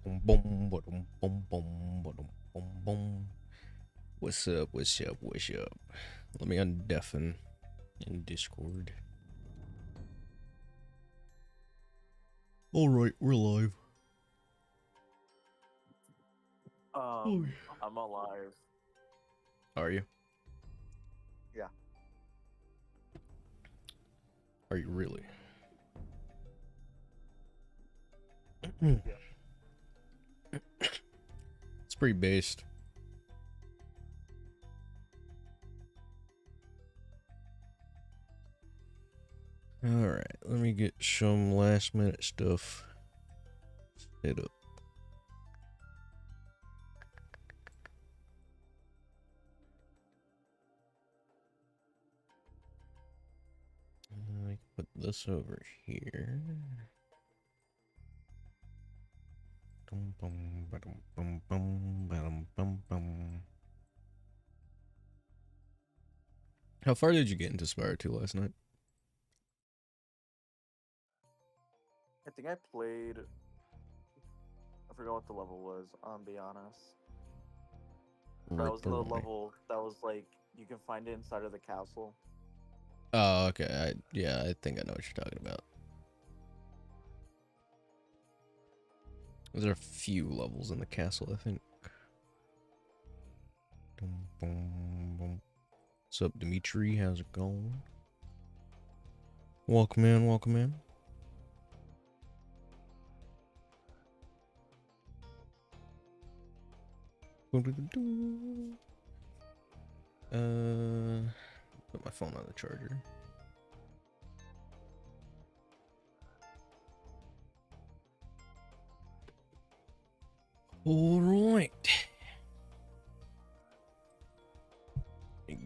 Boom, boom, boom, boom, boom, boom, boom, boom. What's up? What's up? What's up? Let me undeafen in Discord. All right, we're live. I'm alive. Are you? Yeah. Are you really? Yeah. It's pretty based. Alright, let me get some last minute stuff set up. I can put this over here. How far did you get into Spyro 2 last night? I think I played. I forgot what the level was. I'll be honest. That was the level that was like you can find it inside of the castle. Oh, okay. I think I know what you're talking about. There are a few levels in the castle, I think. What's up, Dimitri? How's it going? Welcome in, welcome in. Put my phone on the charger. All right.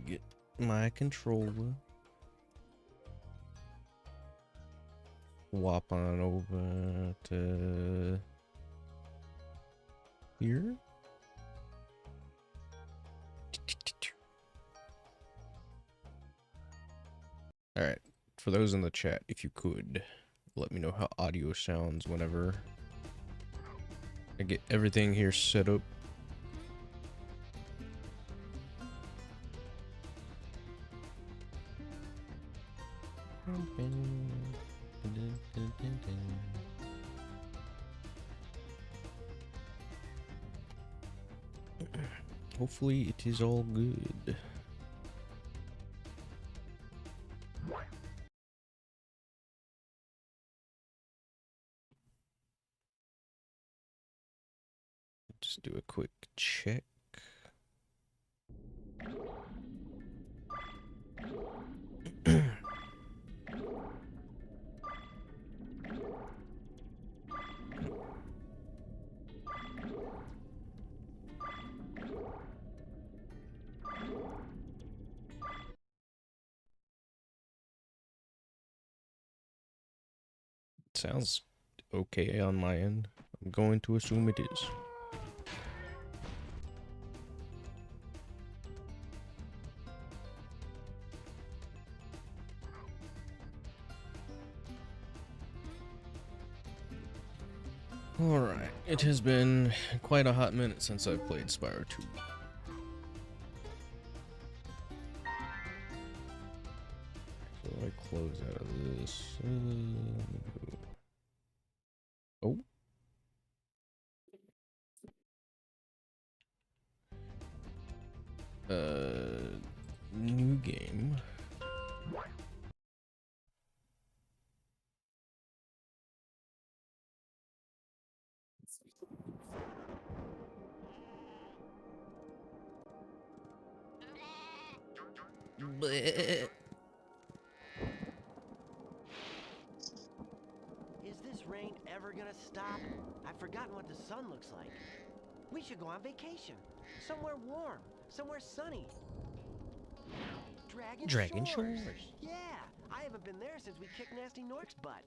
Get my controller. Swap on over to here. All right. For those in the chat, if you could let me know how audio sounds whenever I get everything here set up. Hopefully it is all good. Just do a quick check. Sounds okay on my end. I'm going to assume it is. Alright, it has been quite a hot minute since I've played Spyro 2. So I close out of this. Oh. New game. Bleh. Is this rain ever gonna stop? I've forgotten what the sun looks like. We should go on vacation. Somewhere warm. Somewhere sunny. Dragon Shores. Yeah, I haven't been there since we kicked Nasty Nork's butt.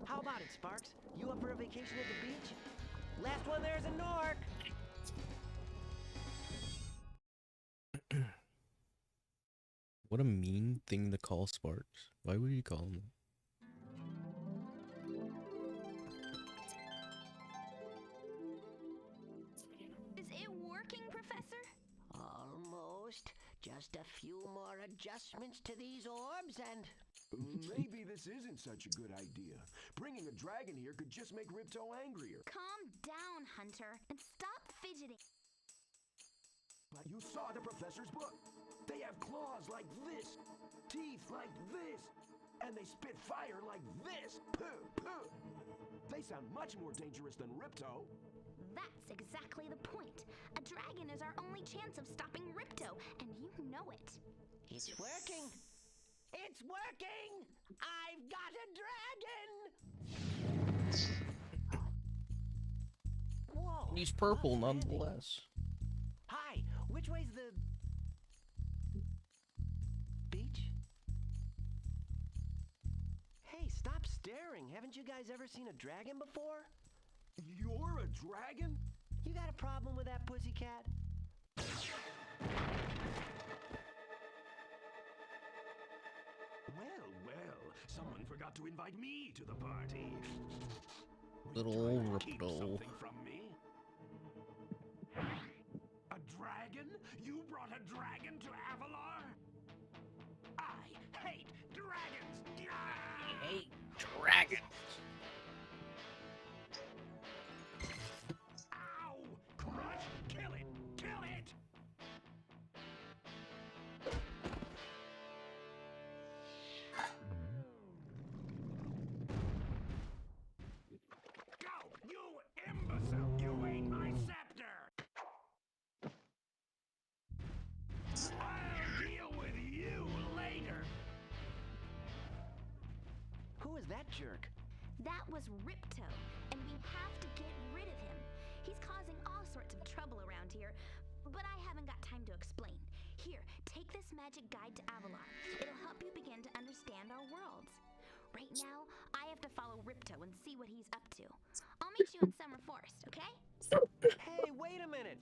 How about it, Sparks? You up for a vacation at the beach? Last one there's a Nork. What a mean thing to call Sparks. Why would you call him? Just a few more adjustments to these orbs and... Maybe this isn't such a good idea. Bringing a dragon here could just make Ripto angrier. Calm down, Hunter, and stop fidgeting. But you saw the professor's book. They have claws like this, teeth like this, and they spit fire like this. Puh, puh. They sound much more dangerous than Ripto. That's exactly the point. A dragon is our only chance of stopping Ripto, and you know it. It's working! It's working! I've got a dragon! Whoa! He's purple What's happening? nonetheless. Hi, which way's the... beach? Hey, stop staring. Haven't you guys ever seen a dragon before? You're a dragon? You got a problem with that, pussycat? Well, someone forgot to invite me to the party. Little Trying to keep Ripto. something from me? A dragon? You brought a dragon to Avalar? I hate dragons! I hate dragons. Ow! Crush! Kill it! Kill it! Go! You imbecile! You ate my scepter! I'll deal with you later! Who is that jerk? That was Ripto, and we have to get rid of him. He's causing all sorts of trouble around here, but I haven't got time to explain. Here, take this magic guide to Avalar. It'll help you begin to understand our worlds. Right now, I have to follow Ripto and see what he's up to. I'll meet you in Summer Forest, okay? Hey, wait a minute!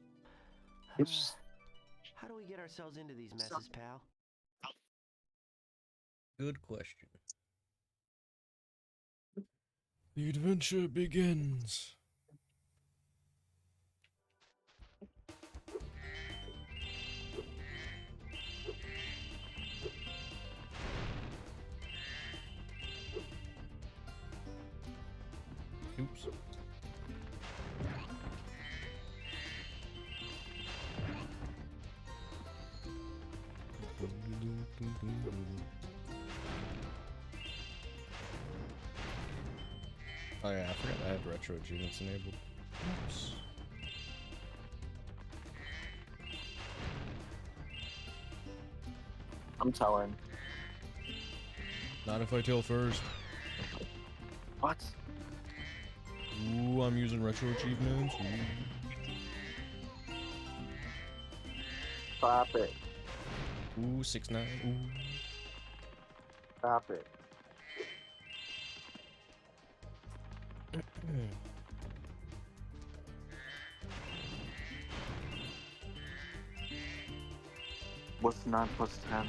How do we get ourselves into these messes, pal? Good question. The adventure begins. Oops. Oh yeah, I forgot I had retro achievements enabled. Oops. I'm telling. Not if I tell first. What? Ooh, I'm using retro achievements. Stop it. Ooh, 6'9". Ooh. Stop it. What's 9 plus 10?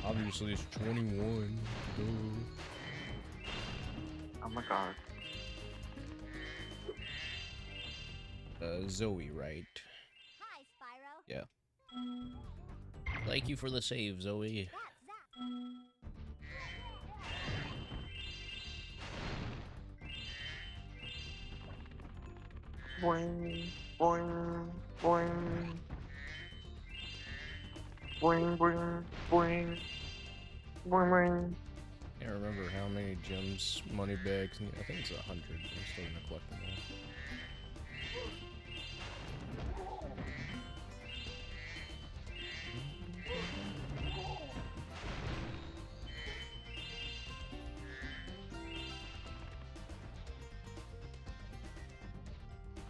Obviously, it's 21. Duh. Oh my god. Zoe, right? Hi, Spyro. Yeah. Thank you for the save, Zoe. Boing, boing, boing. Boing, boing, boing. Boing, boing. Can't remember how many gems, money bags. I think it's 100. I'm still gonna collect them all.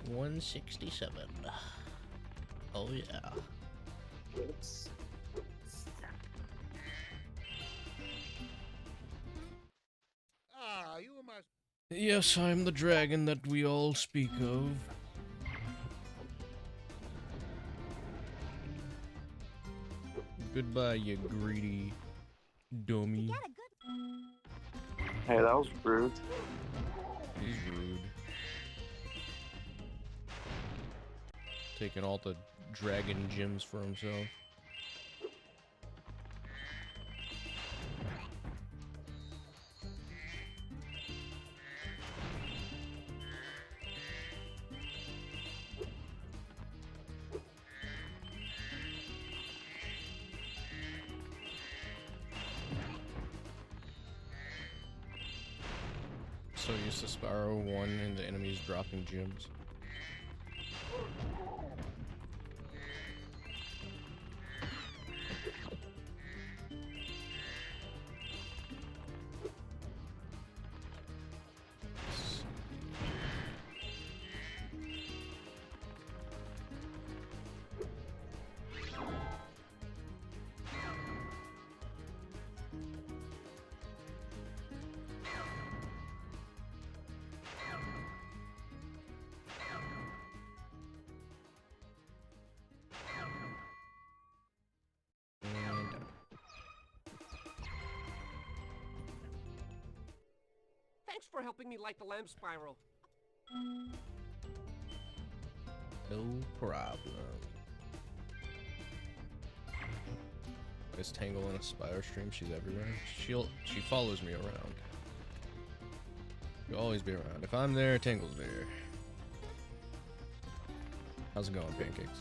$167. Oh yeah. You must. Yes, I'm the dragon that we all speak of. Goodbye, you greedy dummy. Hey, that was rude. He's rude. Taking all the dragon gems for himself. So used to Spyro 1 and the enemies dropping gems. Thanks for helping me light the lamp, Spyro. No problem. Is Tangle in a Spyro stream? She's everywhere. She follows me around. She'll always be around. If I'm there, Tangle's there. How's it going, Pancakes?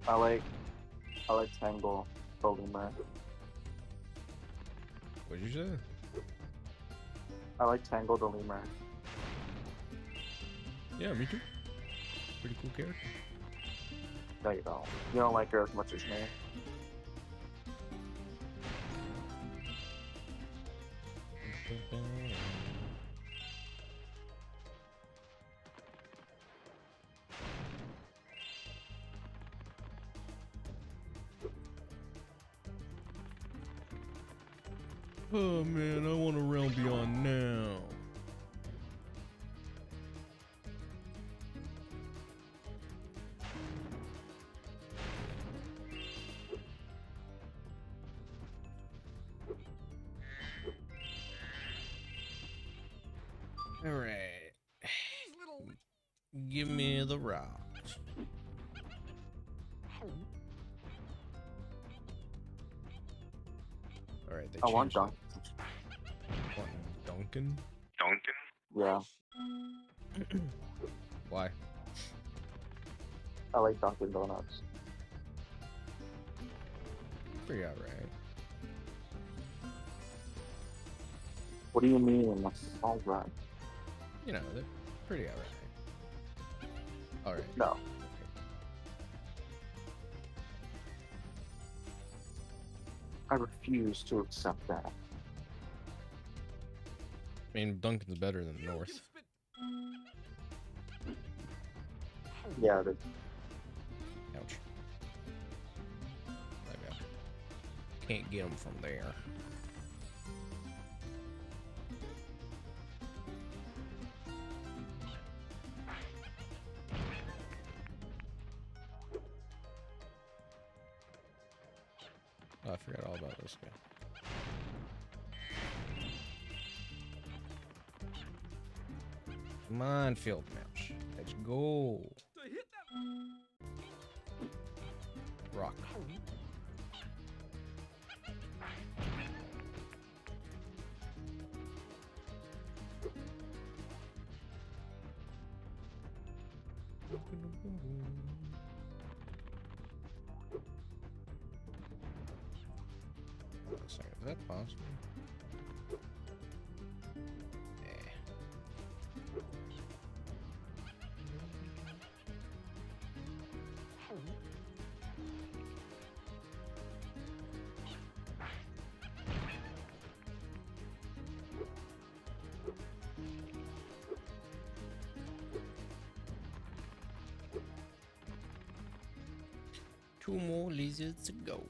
I like Tangle, Lemur. What'd you say? I like Tangle the Lemur. Yeah, me too. Pretty cool character. No, you don't. You don't like her as much as me. Oh man, I want a Realm Beyond now. All right. Give me the rocks. All right, they I want changed Duncan. it. What, Duncan? Yeah, Why? I like Dunkin' Donuts. Pretty alright. What do you mean? All right. You know, they're pretty alright. Alright. No. I refuse to accept that. I mean, Duncan's better than North. Yeah, the Ouch. Okay. Can't get them from there. Oh, I forgot all about this guy. Come on, Field Mouse. Let's go. Rock. Hold on a second. Is that possible? Two more lizards to go.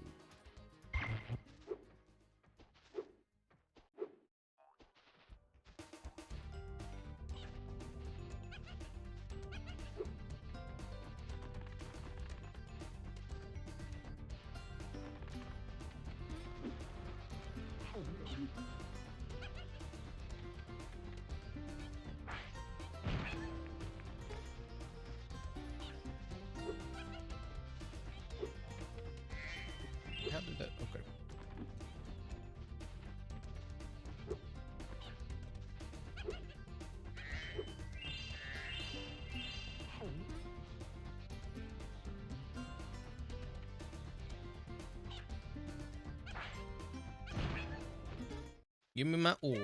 How did that? Okay. Give me my orb.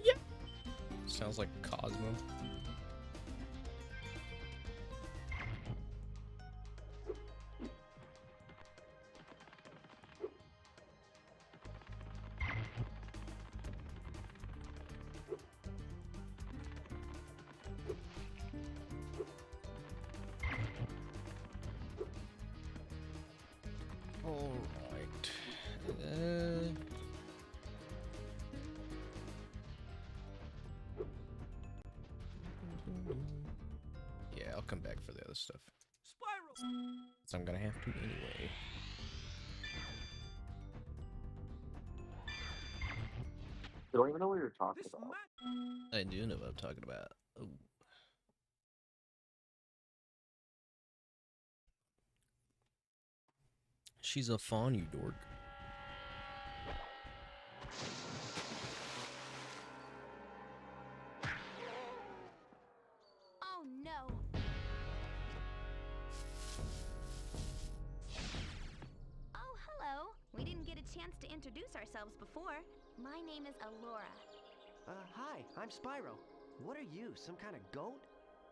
Yeah. Sounds like Cosmo. Alright. Yeah, I'll come back for the other stuff. Spyro! So I'm gonna have to anyway. I don't even know what you're talking This about. I do know what I'm talking about. Oh. She's a fawn, you dork. Oh no. Oh, hello. We didn't get a chance to introduce ourselves before. My name is Alora. Hi, I'm Spyro. What are you, some kind of goat?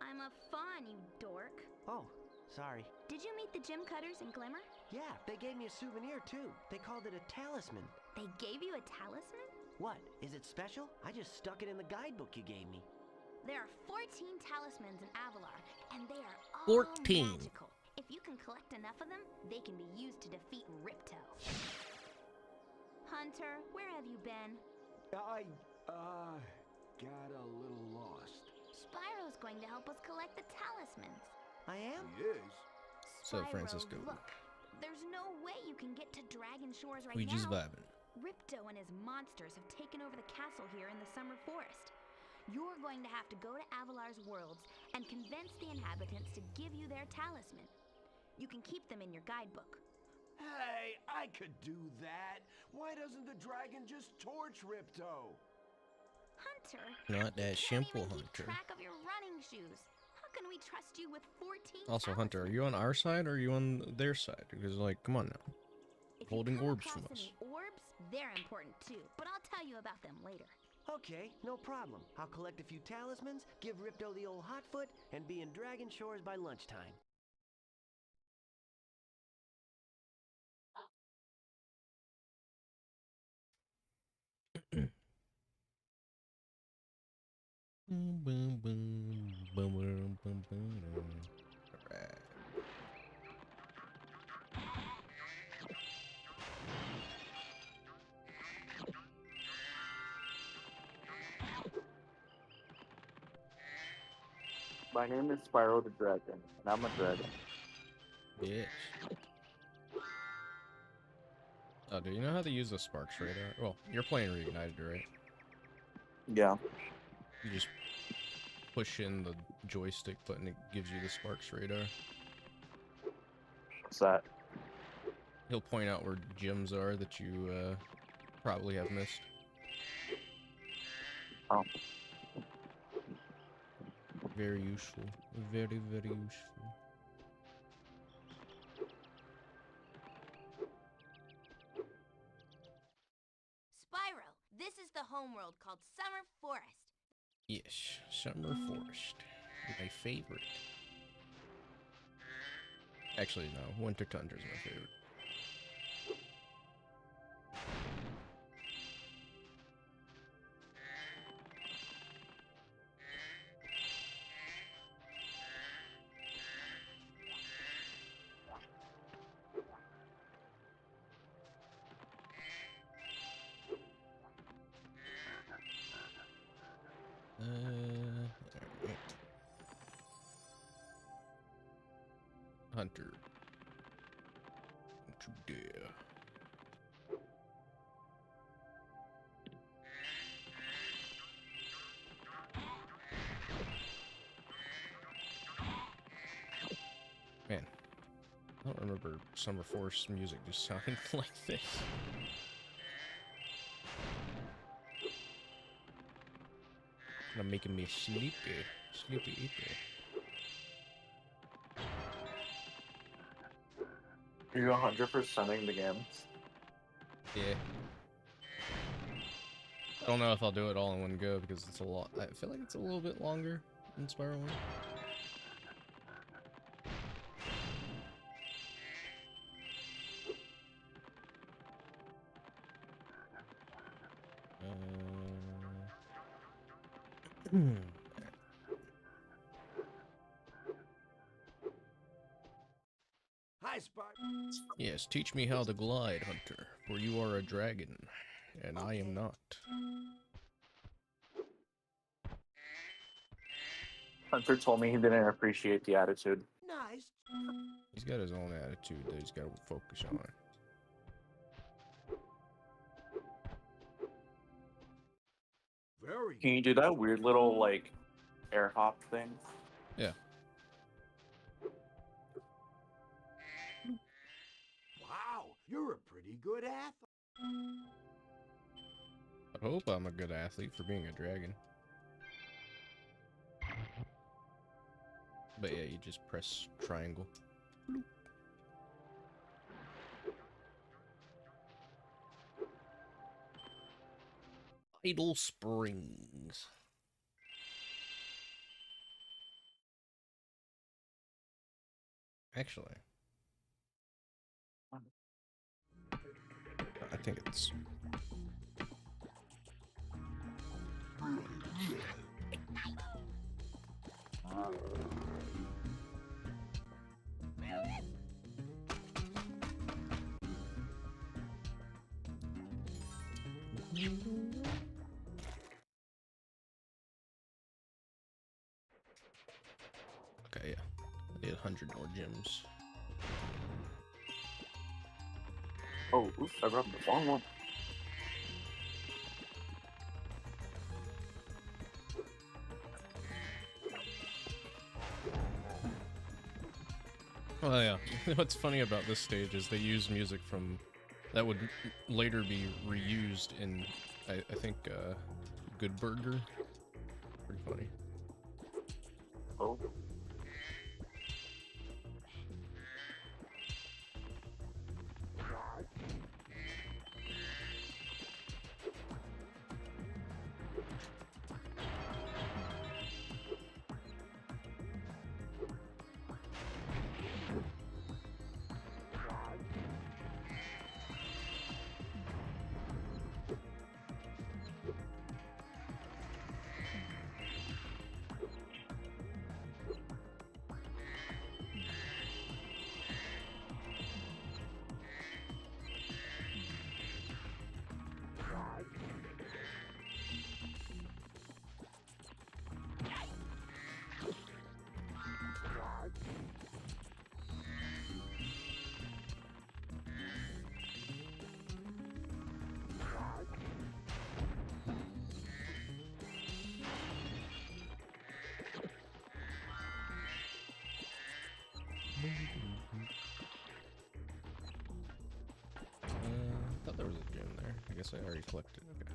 I'm a fawn, you dork. Oh, sorry. Did you meet the gym cutters in Glimmer? Yeah, they gave me a souvenir too. They called it a talisman. They gave you a talisman? What, is it special? I just stuck it in the guidebook you gave me. There are 14 talismans in Avalar, and they are all 14. magical. If you can collect enough of them, they can be used to defeat Ripto. Hunter, where have you been? I, got a little lost. Spyro's going to help us collect the talismans. I am? Yes. So, Spyro, Francisco. look. There's no way you can get to Dragon Shores right We now. just vibing. Ripto and his monsters have taken over the castle here in the Summer Forest. You're going to have to go to Avalar's worlds and convince the inhabitants to give you their talisman. You can keep them in your guidebook. Hey, I could do that. Why doesn't the dragon just torch Ripto? Hunter, Not that you can't simple, even keep Hunter. track of your running shoes. How can we trust you with 14 Also, Hunter, are talismans? you on our side or are you on their side? Because, like, come on now. If Holding you come orbs across from us. any orbs, they're important too, but I'll tell you about them later. Okay, no problem. I'll collect a few talismans, give Ripto the old hot foot, and be in Dragon Shores by lunchtime. Boom, boom, boom, boom, boom, boom, boom. Alright. My name is Spyro the Dragon, and I'm a dragon. Yes. Oh, do you know how to use the sparks radar? Well, you're playing Reignited, right? Yeah. You just push in the joystick button, it gives you the sparks radar. What's that? He'll point out where gems are that you probably have missed. Oh. Very useful. Very, very useful. Spyro, this is the homeworld called Summer Forest. Yes, Summer Forest. My favorite. Actually, no. Winter Tundra is my favorite. Alright. Hunter. Don't you dare. Man, I don't remember Summer Forest music just sounding like this. Kinda making me sleepy. Sleepy. Are you 100%ing the game? Yeah. I don't know if I'll do it all in one go because it's a lot. I feel like it's a little bit longer than Spyro 1. Hi, Spark. Yes, teach me how to glide, Hunter, for you are a dragon, and I am not. Hunter told me he didn't appreciate the attitude. Nice. He's got his own attitude that he's got to focus on. Very Can you do that weird little, like, air hop thing? Yeah. Wow, you're a pretty good athlete. I hope I'm a good athlete for being a dragon. But yeah, you just press triangle. Idle Springs. Actually, I think it's... Okay, yeah. I need 100 more gems. Oh, oops, I grabbed the wrong one. Oh yeah. What's funny about this stage is they use music from that would later be reused in, I think, Good Burger. Pretty funny. Oh. I thought there was a gem there. I guess I already collected it. Okay.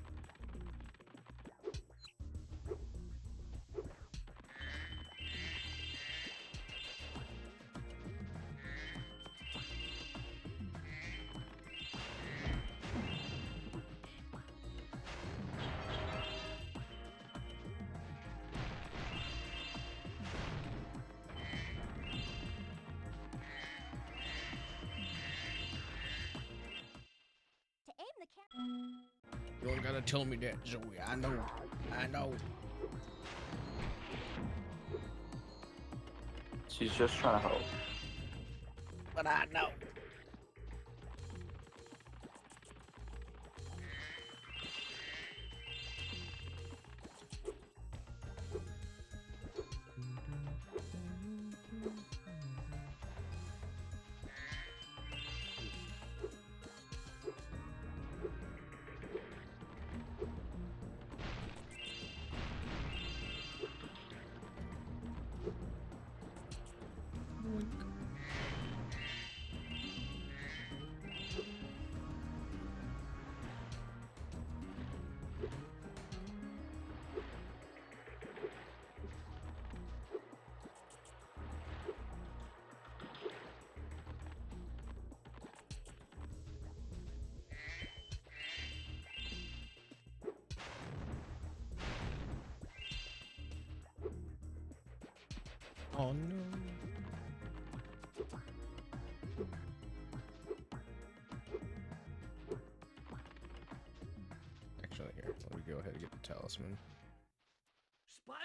To aim the camera. You don't gotta tell me that, Zoe. I know. I know. She's just trying to help. But I know. Oh no. Actually, here, let me go ahead and get the talisman. Spyro.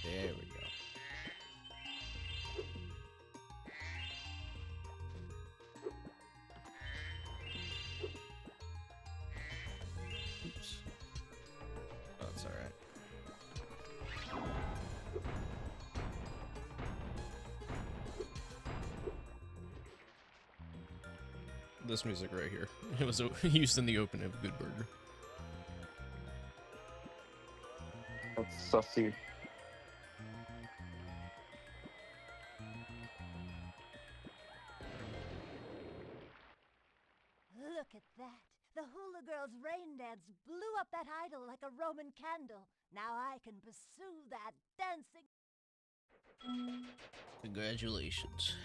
There we go. Oops. Oh, that's all right. This music right here. It was used in the opening of Good Burger. That's sussy. Look at that. The hula girl's rain dance blew up that idol like a Roman candle. Now I can pursue that dancing. Congratulations.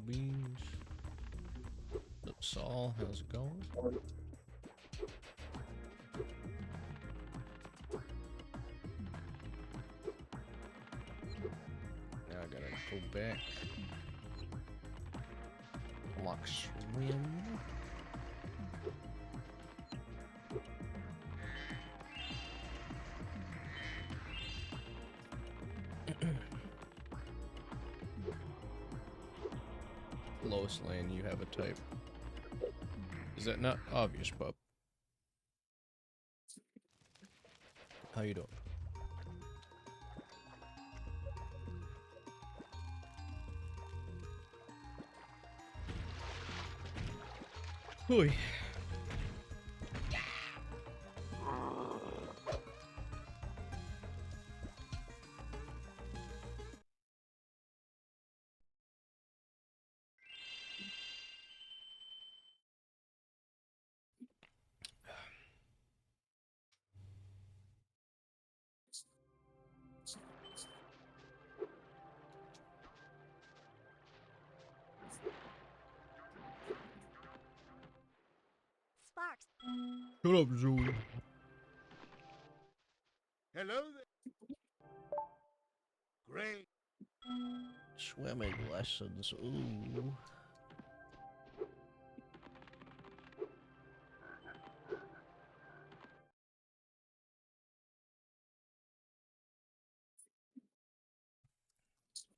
Beans. Up, Saul, how's it going? Now I gotta go back. Lock swim. Lois Lane, you have a type. Is that not obvious, bub? How you doing? Boy. Sparks. Shut up, Zoe. Hello there. Great. Swimming lessons. Ooh.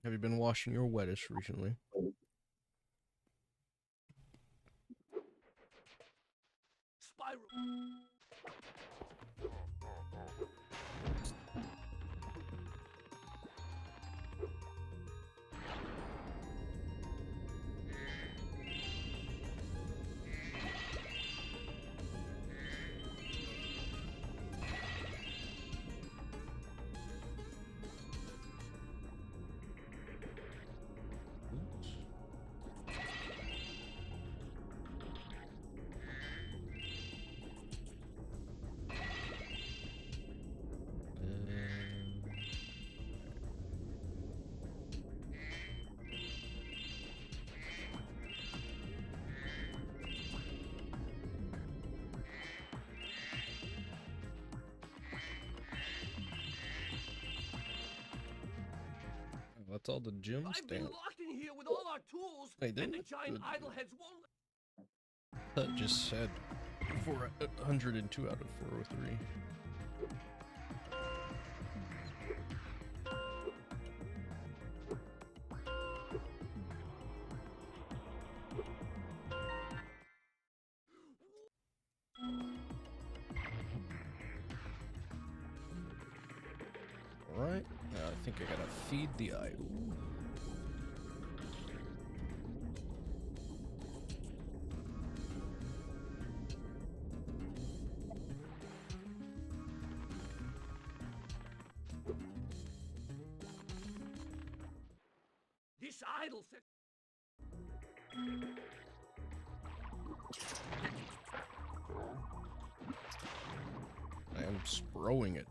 Have you been washing your wettest recently? Spyro. that's all the gems? I've been Damn. locked in here with all our tools, Hey, and didn't the it? giant idleheads won't. That just said 402 out of 403. Alright, now I think I gotta feed the idol. This idol said. I am sproing it.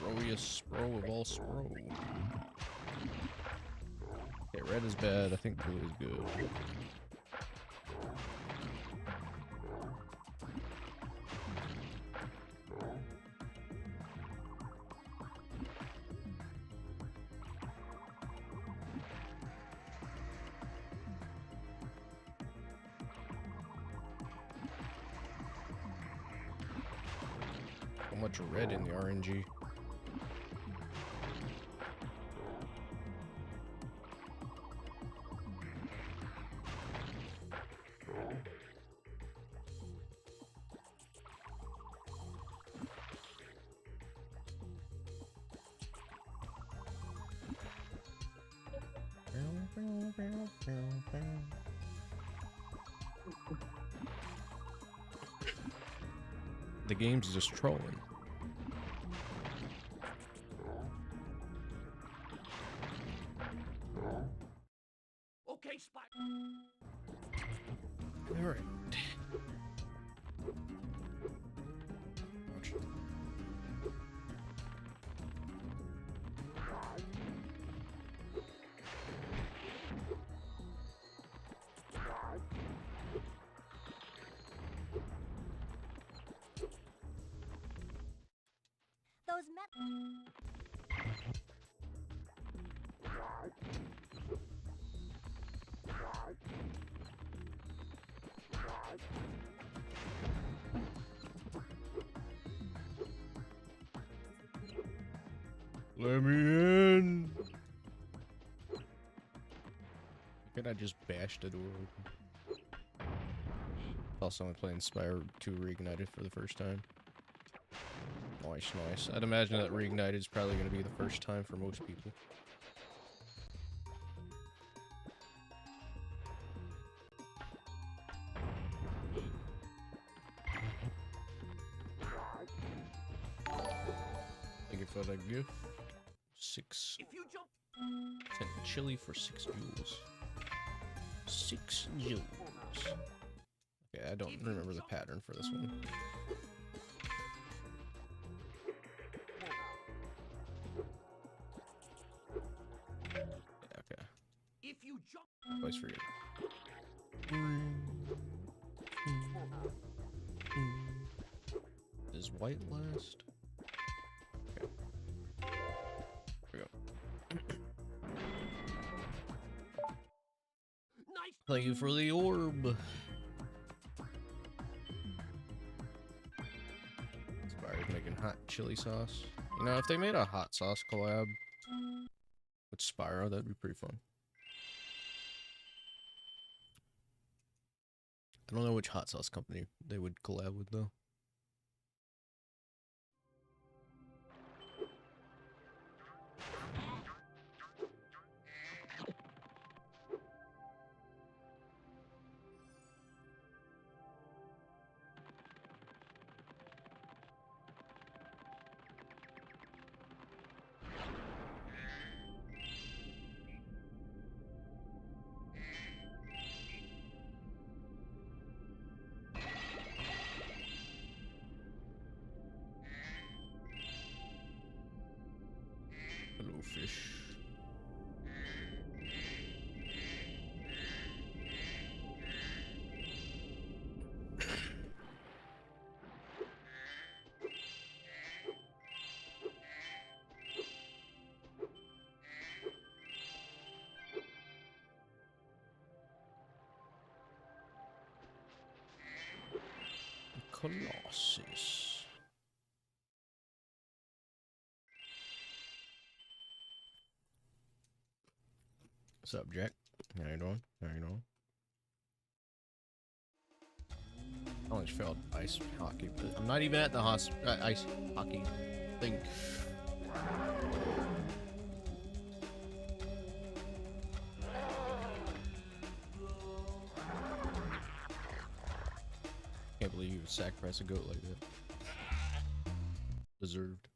Sproiest spro of all spro. Okay, red is bad. I think blue is good. So much red in the RNG. The game's just trolling. Okay, Spy. All right. Ouch. Those met. Let me in. Could I just bash the door open? Also, I'm playing Spyro 2 Reignited for the first time. Nice, nice. I'd imagine that Reignited is probably going to be the first time for most people. Thank you for the gift. 6. If you jump. Sent chili for 6 jewels. 6 jewels. Okay, I don't remember the pattern for this one. Yeah, okay. If you jump. I always forget. Does white last? Okay. Here we go. Nice. Thank you for the orb. Spyro's making hot chili sauce. You know, if they made a hot sauce collab with Spyro, that'd be pretty fun. I don't know which hot sauce company they would collab with, though. Colossus. What's up, Jack? How you doing? How you doing? I always failed ice hockey, but I'm not even at the ice hockey thing. Can't believe you would sacrifice a goat like that. Deserved.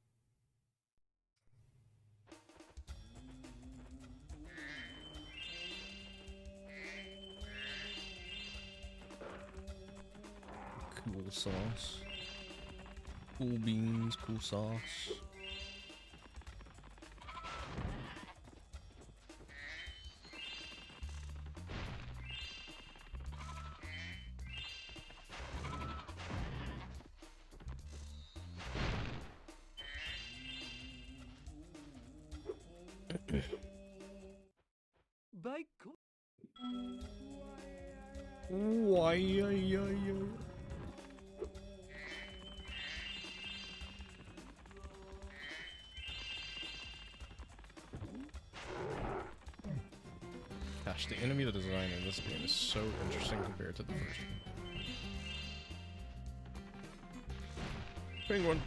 Cool sauce. Cool beans, cool sauce. By Why? Gosh, the enemy design in this game is so interesting compared to the first one. Penguin.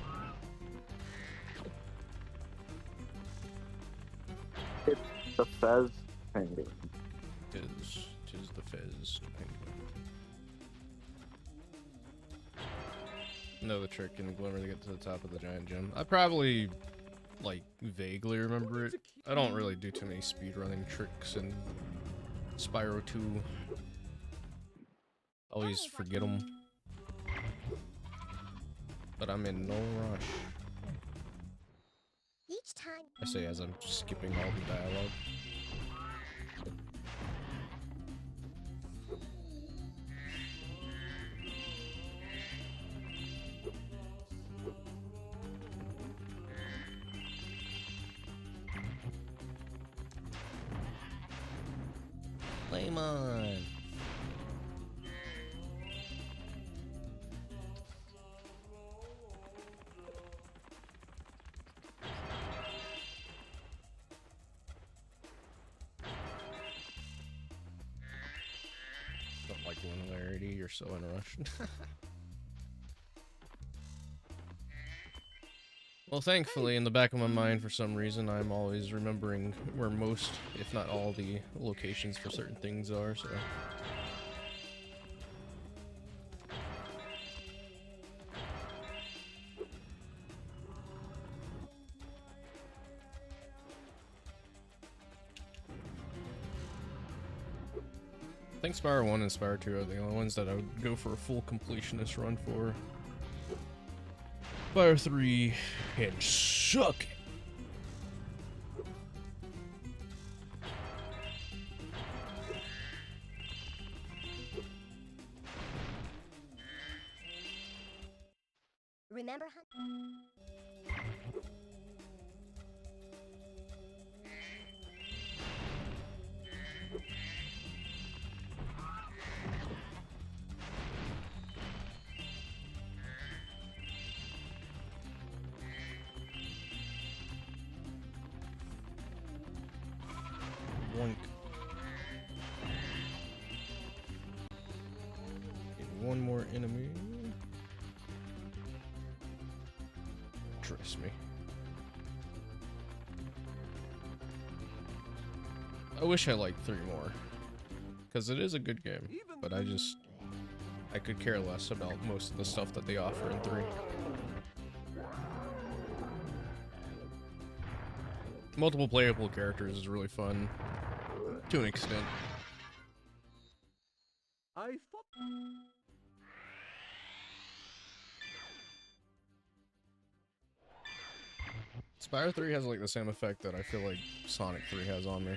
It's the Fez penguin. Tis the Fez penguin. Know the trick in Glimmer to get to the top of the giant gem. I probably, like, vaguely remember it. I don't really do too many speedrunning tricks in Spyro 2. Always forget them. But I'm in no rush. Each time. I say as I'm skipping all the dialogue. Flame on. Don't like linearity, you're so in a rush. Well, thankfully, in the back of my mind, for some reason, I'm always remembering where most, if not all, the locations for certain things are, so... I think Spyro 1 and Spyro 2 are the only ones that I would go for a full completionist run for. Spyro 3 can suck. Remember, Boink. Get one more enemy. Trust me. I wish I liked 3 more. Because it is a good game. But I could care less about most of the stuff that they offer in 3. Multiple playable characters is really fun. To an extent. I thought. Spyro 3 has like the same effect that I feel like Sonic 3 has on me.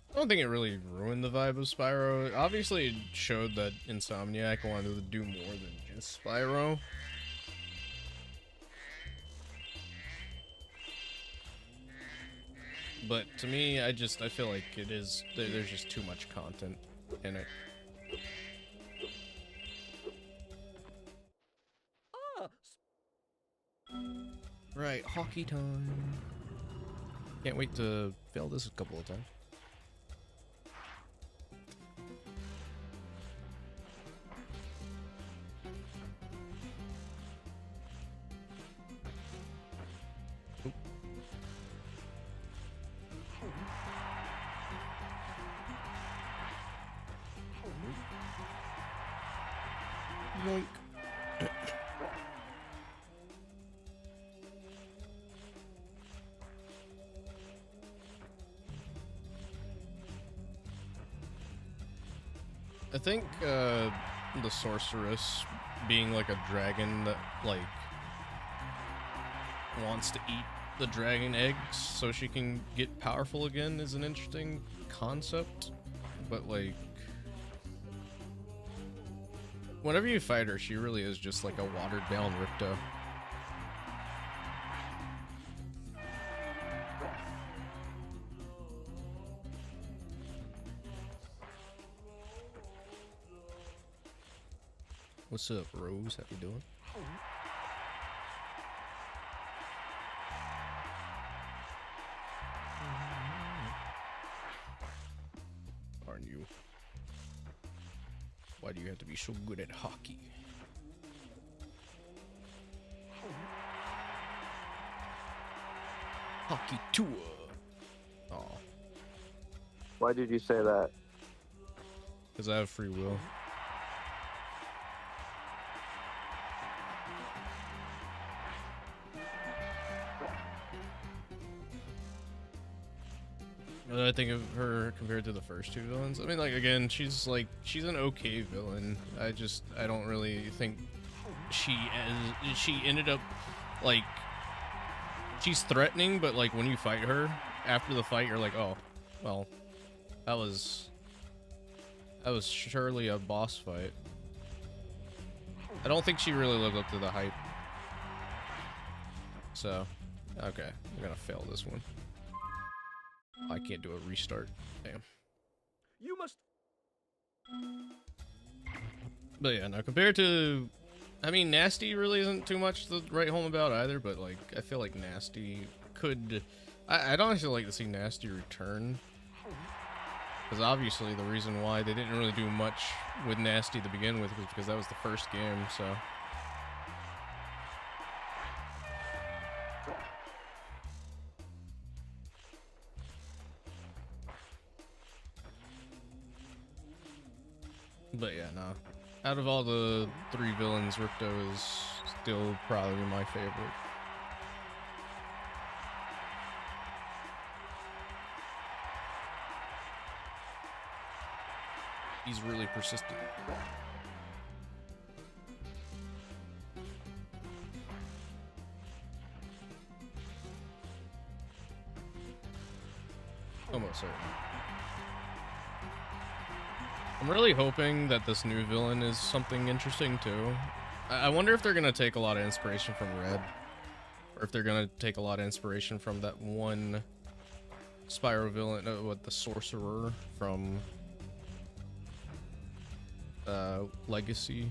I don't think it really ruined the vibe of Spyro. Obviously, it showed that Insomniac wanted to do more than just Spyro. but to me, I feel like it is, there's just too much content in it. Right, hockey time. Can't wait to fail this a couple of times. Yoink. I think the sorceress being like a dragon that like wants to eat the dragon eggs so she can get powerful again is an interesting concept, but like whenever you fight her, she really is just like a watered down Ripto. What's up, Rose? How you doing? Aren't you? Why do you have to be so good at hockey? Hockey tour. Aw. Why did you say that? Because I have free will. What do I think of her compared to the first two villains? I mean, like, again, she's an okay villain. I don't really think she ended up, like, she's threatening, but, like, when you fight her, after the fight, you're like, oh, well, that was surely a boss fight. I don't think she really lived up to the hype. So, okay, we're gonna fail this one. I can't do a restart. Damn. You must. But yeah, no, compared to, I mean, Nasty really isn't too much to write home about either, but like, I feel like Nasty could, I'd honestly like to see Nasty return. Because obviously the reason why they didn't really do much with Nasty to begin with was because that was the first game, so. But yeah, no. Out of all the three villains, Ripto is still probably my favorite. He's really persistent. Almost certain. I'm really hoping that this new villain is something interesting too. I wonder if they're gonna take a lot of inspiration from Red, or if they're gonna take a lot of inspiration from that one Spyro villain, the sorcerer from Legacy.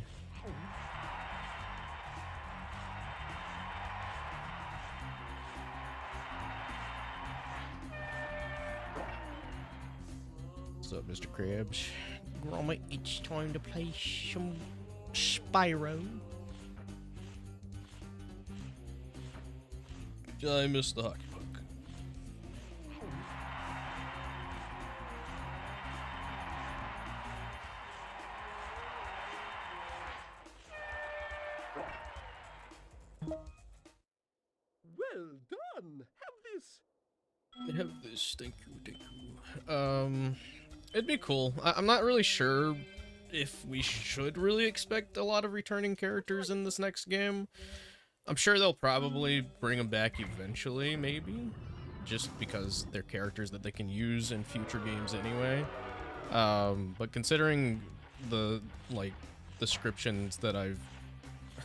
What's up, Mr. Krabs? Gromit, it's time to play some Spyro. I missed the hockey puck. Well done. Have this. Thank you, thank you. It'd be cool. I'm not really sure if we should really expect a lot of returning characters in this next game. I'm sure they'll probably bring them back eventually, maybe, just because they're characters that they can use in future games anyway. But considering the descriptions that I've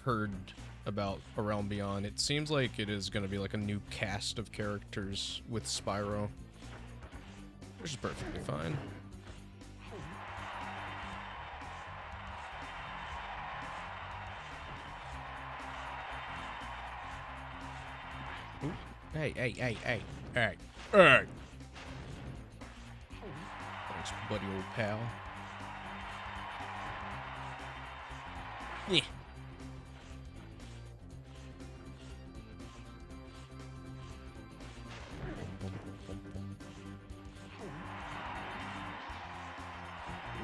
heard about A Realm Beyond, it seems like it is going to be like a new cast of characters with Spyro. Which is perfectly fine. Ooh. Hey. Hey. Thanks, buddy, old pal. Yeah.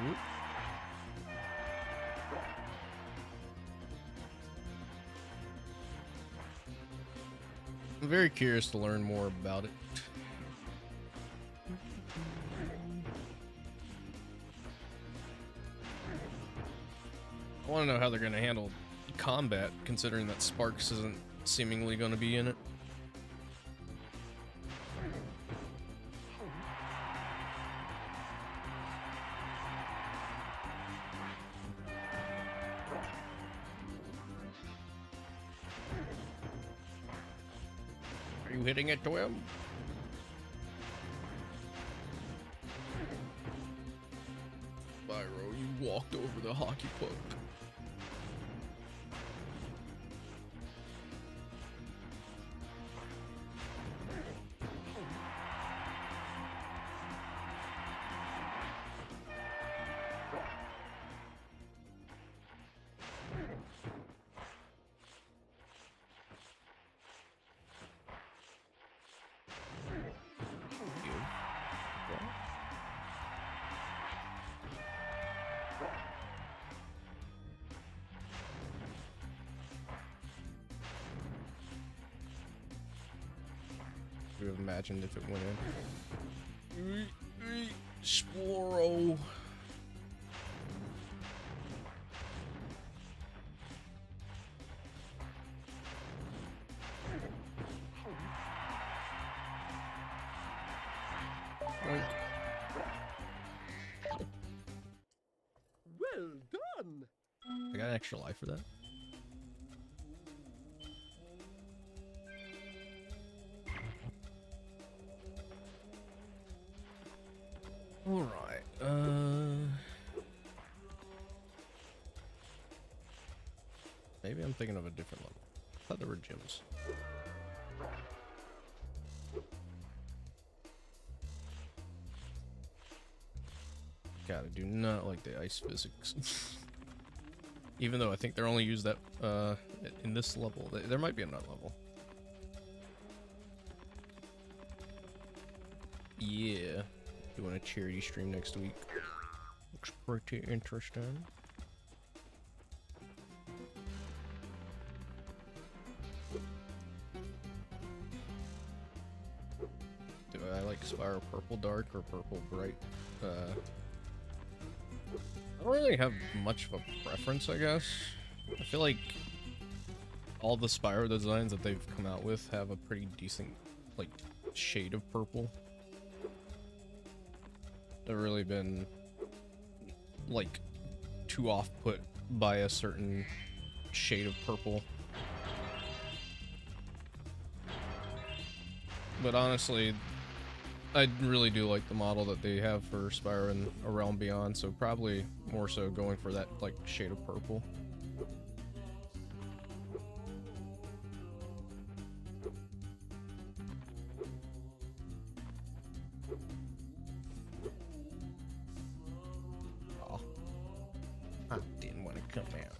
Oop. I'm very curious to learn more about it. I want to know how they're going to handle combat, considering that Sparks isn't seemingly going to be in it. Are you hitting it to him? Spyro, you walked over the hockey puck. Would have imagined if it went in. Spyro. Well done. I got an extra life for that. Alright, maybe I'm thinking of a different level. I thought there were gyms. God, I do not like the ice physics. Even though I think they're only used that, in this level. There might be another level. Yeah. Doing a charity stream next week. Looks pretty interesting. Do I like Spyro Purple Dark or Purple Bright? I don't really have much of a preference, I guess. I feel like all the Spyro designs that they've come out with have a pretty decent, like, shade of purple. Never really been, like, too off-put by a certain shade of purple. But honestly, I really do like the model that they have for Spyro and A Realm Beyond, so probably more so going for that, like, shade of purple. Come out.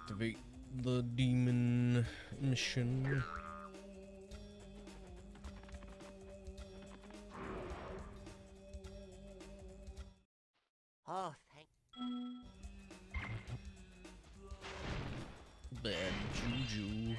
Activate the demon mission. Oh, thank. Bad juju.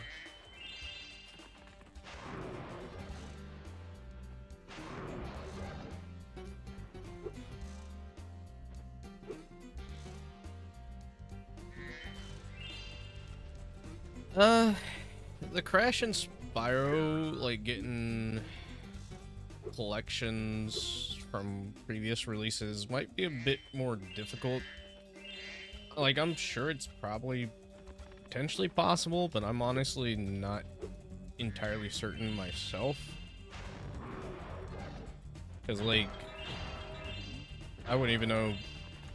The crash in Spyro, like, getting collections from previous releases might be a bit more difficult. Like, I'm sure it's probably potentially possible, but I'm honestly not entirely certain myself. Because, like, I wouldn't even know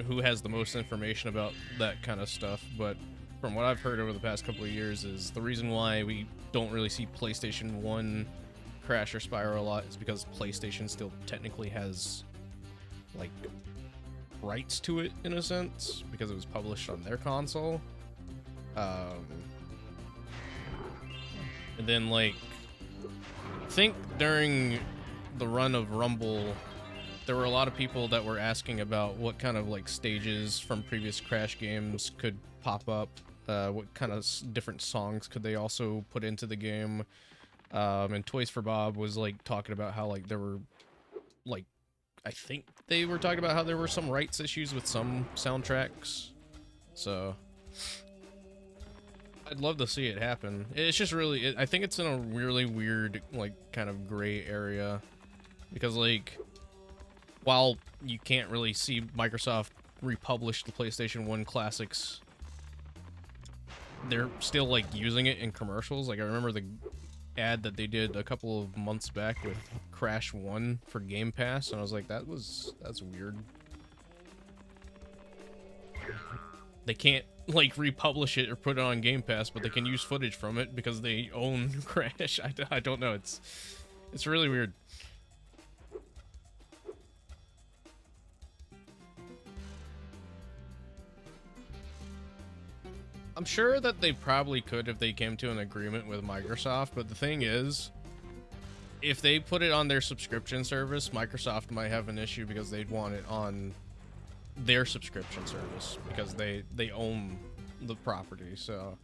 who has the most information about that kind of stuff, but from what I've heard over the past couple of years is the reason why we don't really see PlayStation 1 Crash or Spyro a lot is because PlayStation still technically has, like, rights to it in a sense, because it was published on their console. And then, like, I think during the run of Rumble, there were a lot of people that were asking about what kind of, like, stages from previous Crash games could pop up, what kind of different songs could they also put into the game. And Toys for Bob was, like, talking about how, like, there were, like, I think they were talking about how there were some rights issues with some soundtracks. So I'd love to see it happen. It's just really, I think it's in a really weird, like, kind of gray area. Because, like, while you can't really see Microsoft republish the PlayStation 1 classics, they're still, like, using it in commercials. Like, I remember the ad that they did a couple of months back with Crash 1 for Game Pass, and I was like, that's weird. They can't, like, republish it or put it on Game Pass, but they can use footage from it because they own Crash. I don't know, it's really weird. I'm sure that they probably could if they came to an agreement with Microsoft, but the thing is, if they put it on their subscription service, Microsoft might have an issue because they'd want it on their subscription service because they own the property. So,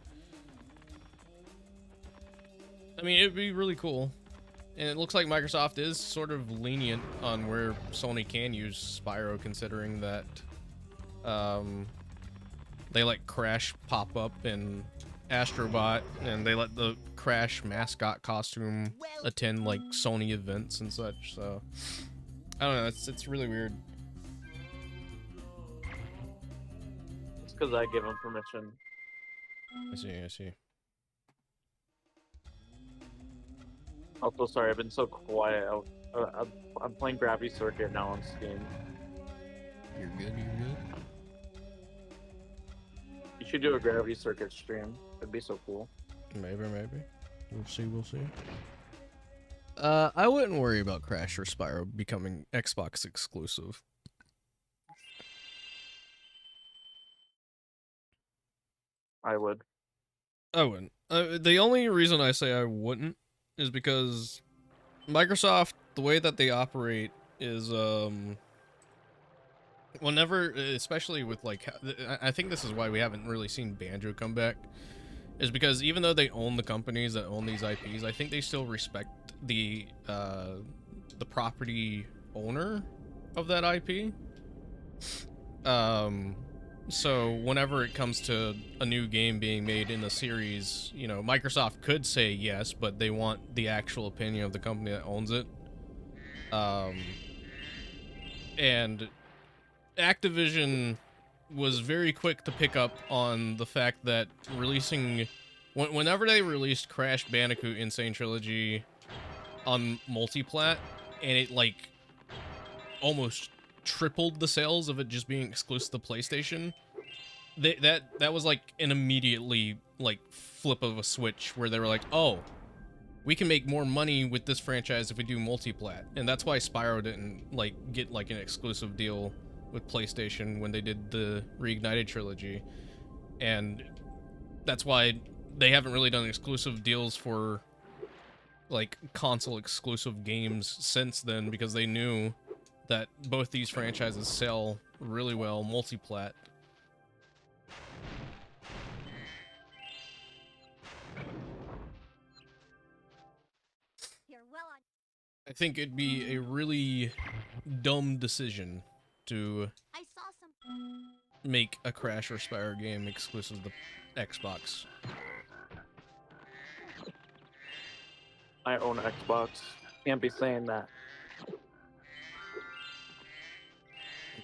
I mean, it'd be really cool. And it looks like Microsoft is sort of lenient on where Sony can use Spyro, considering that they let Crash pop up in Astrobot, and they let the Crash mascot costume attend, like, Sony events and such. So I don't know, it's really weird. It's because I give them permission. I see. Also, sorry, I've been so quiet. I'm playing Gravity Circuit now on Steam. You're good. You should do a Gravity Circuit stream. It'd be so cool. Maybe. We'll see. I wouldn't worry about Crash or Spyro becoming Xbox exclusive. I would. I wouldn't. The only reason I say I wouldn't is because Microsoft, the way that they operate is, whenever, especially with, like, I think this is why we haven't really seen Banjo come back, is because even though they own the companies that own these IPs, I think they still respect the property owner of that IP. So whenever it comes to a new game being made in the series, you know, Microsoft could say yes, but they want the actual opinion of the company that owns it. And Activision was very quick to pick up on the fact that whenever they released Crash Bandicoot Insane Trilogy on multiplat, and it, like, almost tripled the sales of it just being exclusive to PlayStation, that was, like, an immediately, like, flip of a switch where they were like, oh, we can make more money with this franchise if we do multiplat. And that's why Spyro didn't, like, get, like, an exclusive deal with PlayStation when they did the Reignited trilogy. And that's why they haven't really done exclusive deals for, like, console exclusive games since then, because they knew that both these franchises sell really well multiplat. You're well on. I think it'd be a really dumb decision to I saw some. make a Crash or Spyro game exclusive to Xbox. I own Xbox. Can't be saying that.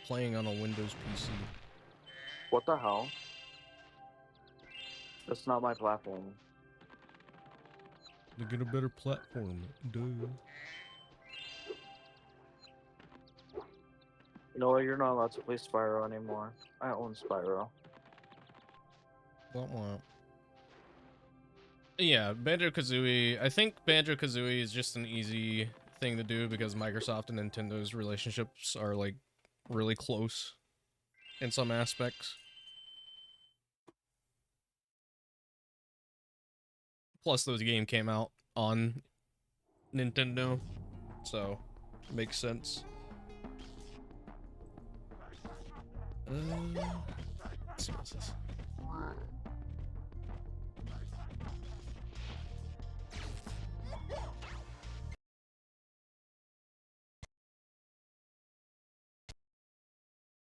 playing on a Windows PC. What the hell? That's not my platform. To get a better platform, duh. You know what? You're not allowed to play Spyro anymore. I own Spyro. Womp womp. Yeah, Banjo-Kazooie. I think Banjo-Kazooie is just an easy thing to do because Microsoft and Nintendo's relationships are like really close in some aspects. Plus, those game came out on Nintendo, so makes sense. Let's see what's this.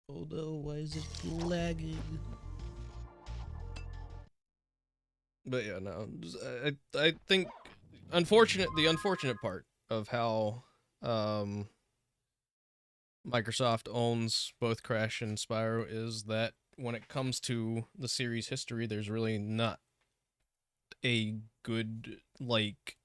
Oh no, why is it lagging? But yeah, no, I think the unfortunate part of how Microsoft owns both Crash and Spyro is that when it comes to the series history, there's really not a good like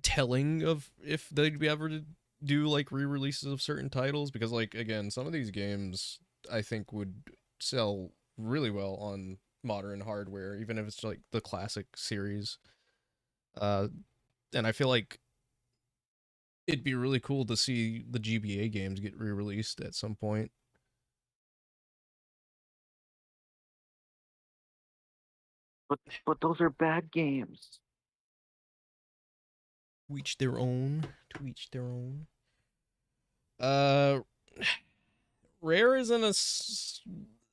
telling of if they'd be ever to do like re-releases of certain titles, because like again, some of these games I think would sell really well on modern hardware, even if it's like the classic series. And I feel like it'd be really cool to see the GBA games get re-released at some point. But those are bad games. To each their own. To each their own. Rare is in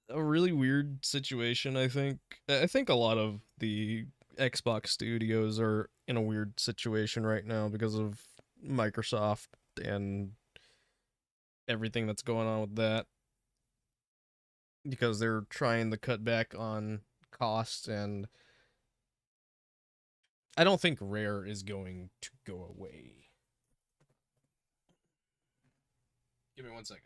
a really weird situation, I think. I think a lot of the Xbox studios are in a weird situation right now because of Microsoft and everything that's going on with that. Because they're trying to cut back on costs, and I don't think Rare is going to go away. Give me 1 second.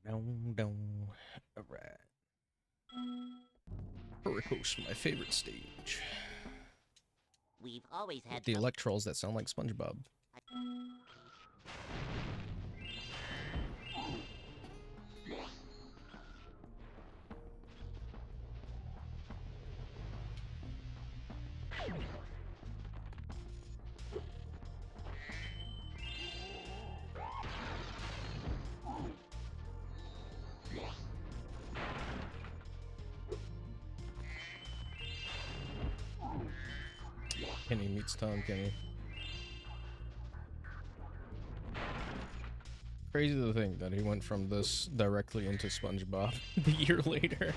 No. Alright. Hurrico's my favorite stage. We've always had With the electrals that sound like SpongeBob. Kenny meets Tom Kenny. Crazy to think that he went from this directly into SpongeBob a year later.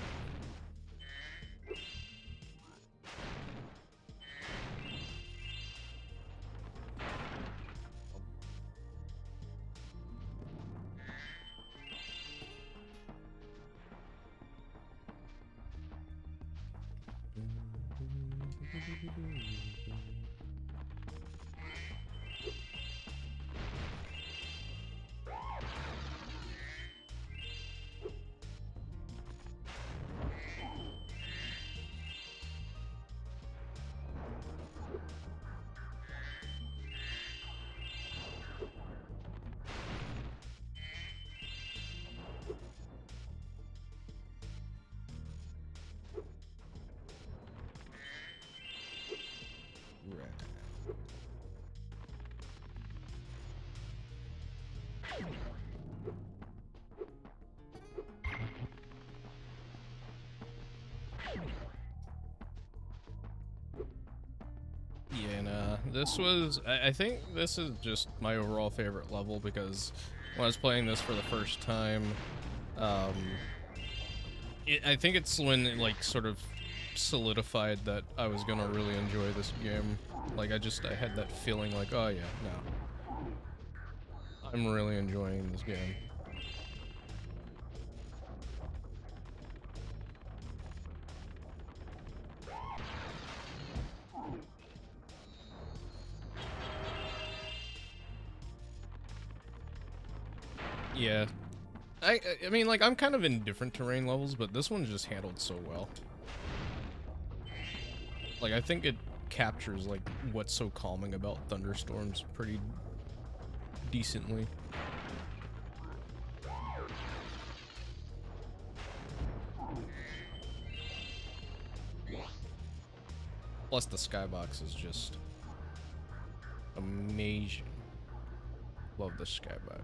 This was, I think this is just my overall favorite level because when I was playing this for the first time, I think it's when it like sort of solidified that I was gonna really enjoy this game. Like I had that feeling like, oh yeah, no. I'm really enjoying this game. Yeah. I mean, like, I'm kind of indifferent terrain levels, but this one's just handled so well. Like, I think it captures, like, what's so calming about thunderstorms pretty decently. Plus, the skybox is just amazing. Love the skybox.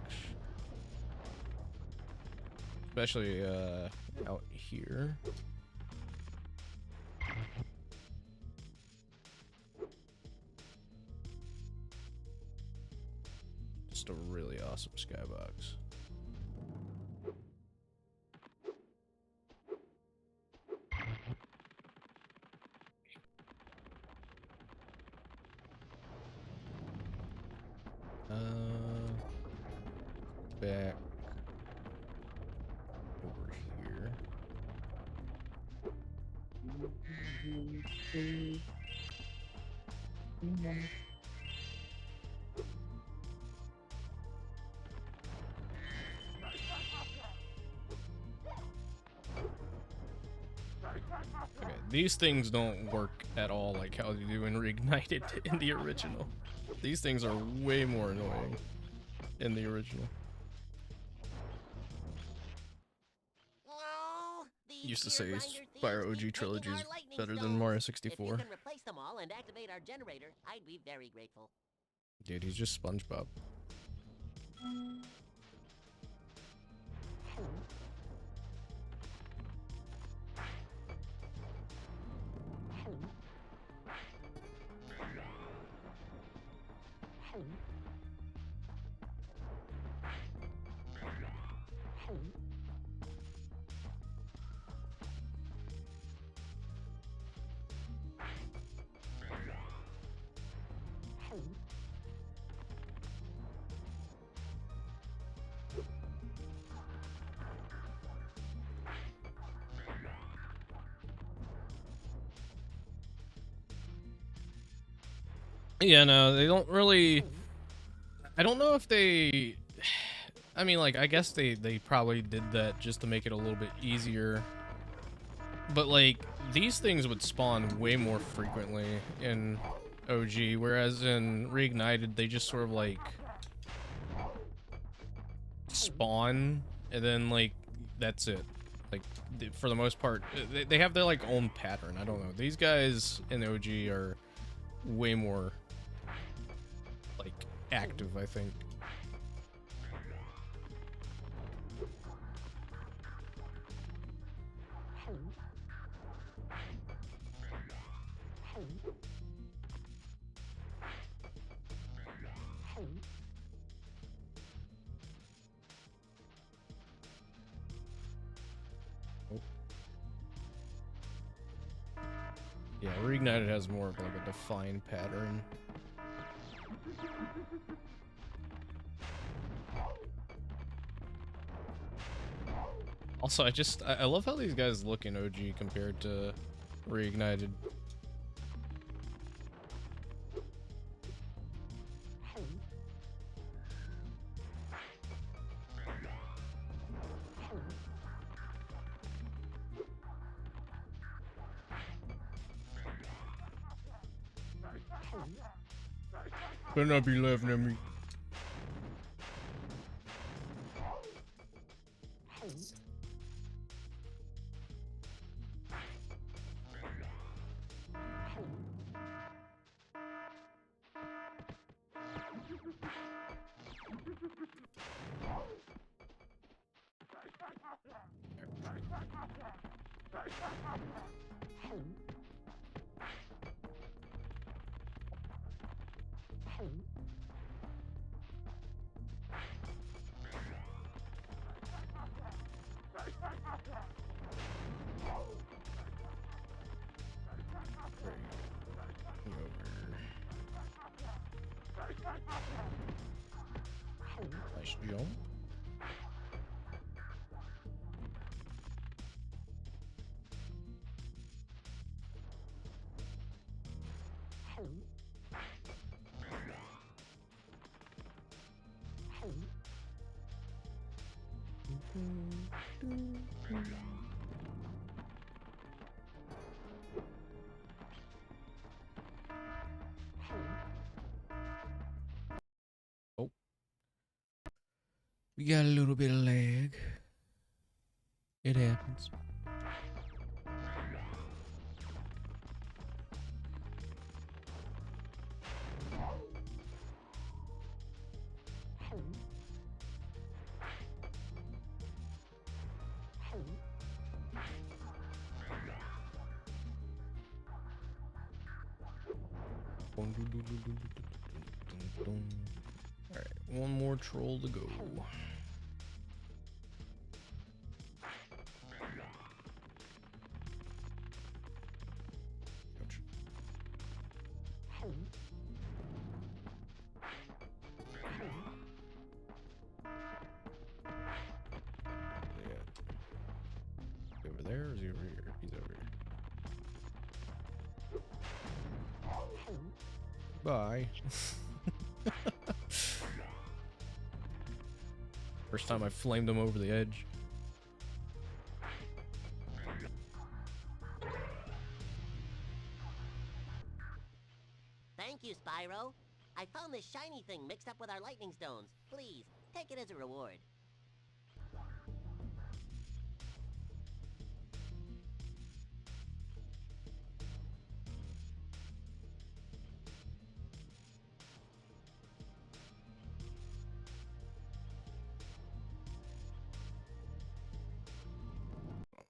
Especially, out here. Just a really awesome skybox. Back over here. Okay, these things don't work at all like how they do in Reignited in the original. These things are way more annoying in the original. Oh, Used to say Spyro OG Trilogy is better than Mario 64. If you can replace them all and activate our generator, I'd be very grateful. Dude, he's just SpongeBob. Yeah, no, they don't really... I don't know if they... I mean, like, I guess they probably did that just to make it a little bit easier. But, like, these things would spawn way more frequently in OG, whereas in Reignited, they just sort of, like, spawn, and then, like, that's it. Like, for the most part, they have their, like, own pattern. I don't know. These guys in OG are way more... like, active, I think. Yeah, Reignited has more of like a defined pattern. Also, I love how these guys look in OG compared to Reignited. Better not be laughing at me. Nice jump. Oh. We got a little bit of lag. It happens. Alright, one more troll to go. Ouch. Yeah. Over there, or is he over here? He's over here. Bye. First time I flamed him over the edge. Thank you, Spyro. I found this shiny thing mixed up with our lightning stones. Please, take it as a reward.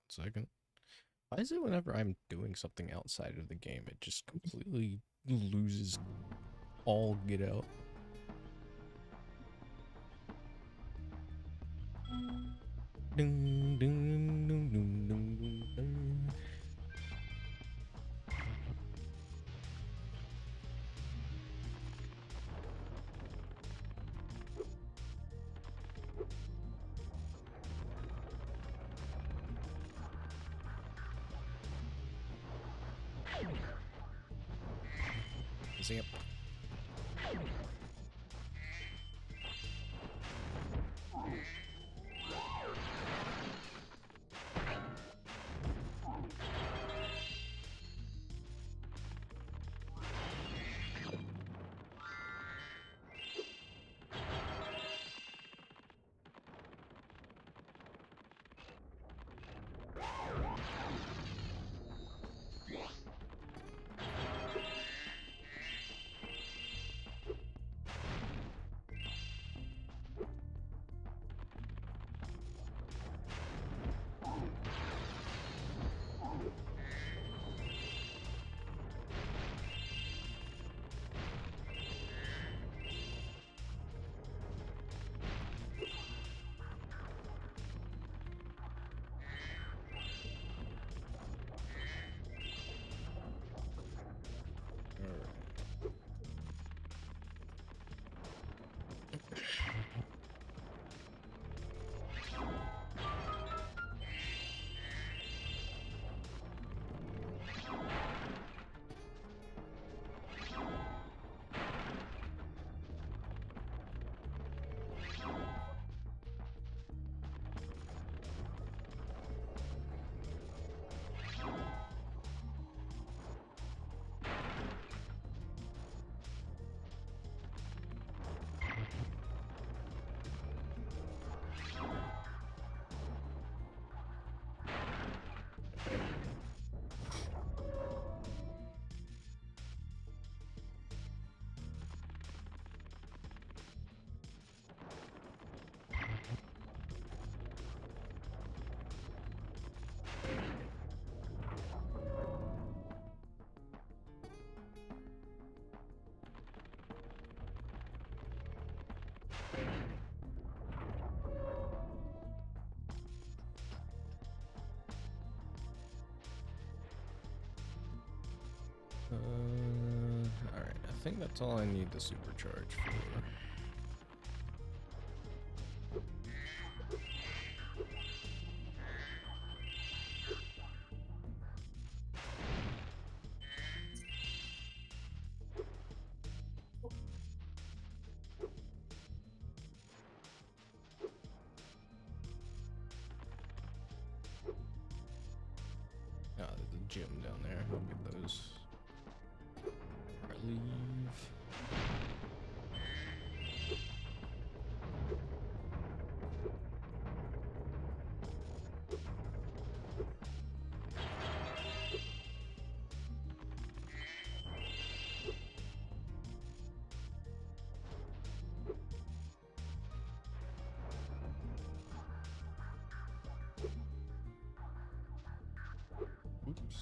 Second. Why is it whenever I'm doing something outside of the game, it just completely loses all get out? Ding, ding, ding, ding, ding, ding, ding. Zip. Alright, I think that's all I need the supercharge for. gym down there. I'll get those. Alright, leave. Oops.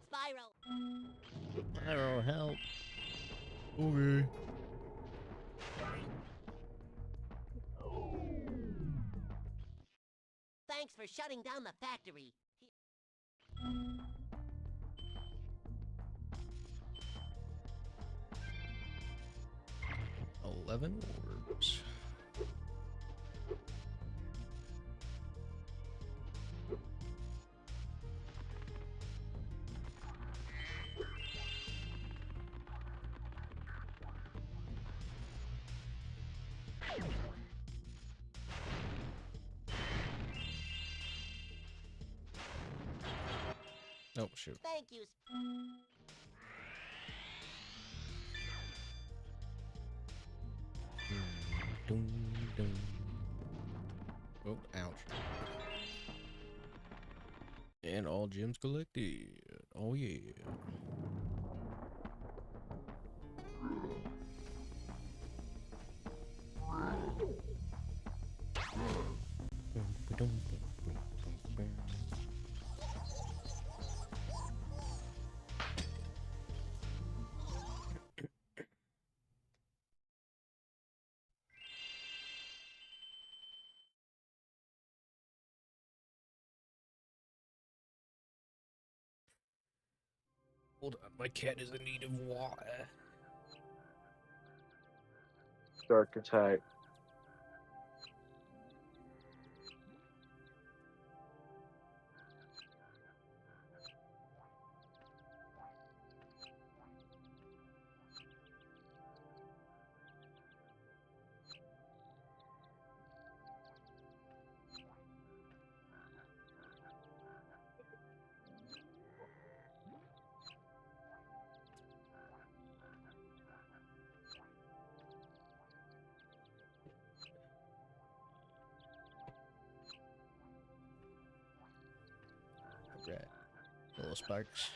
Spyro. Spyro, help. Okay. Thanks for shutting down the factory. 11 orbs. Oh, shoot. Thank you. Dun, dun. Oh, ouch. And all gems collected. Oh, yeah. Hold on, my cat is in need of water. Dark attack. Right. Little spikes.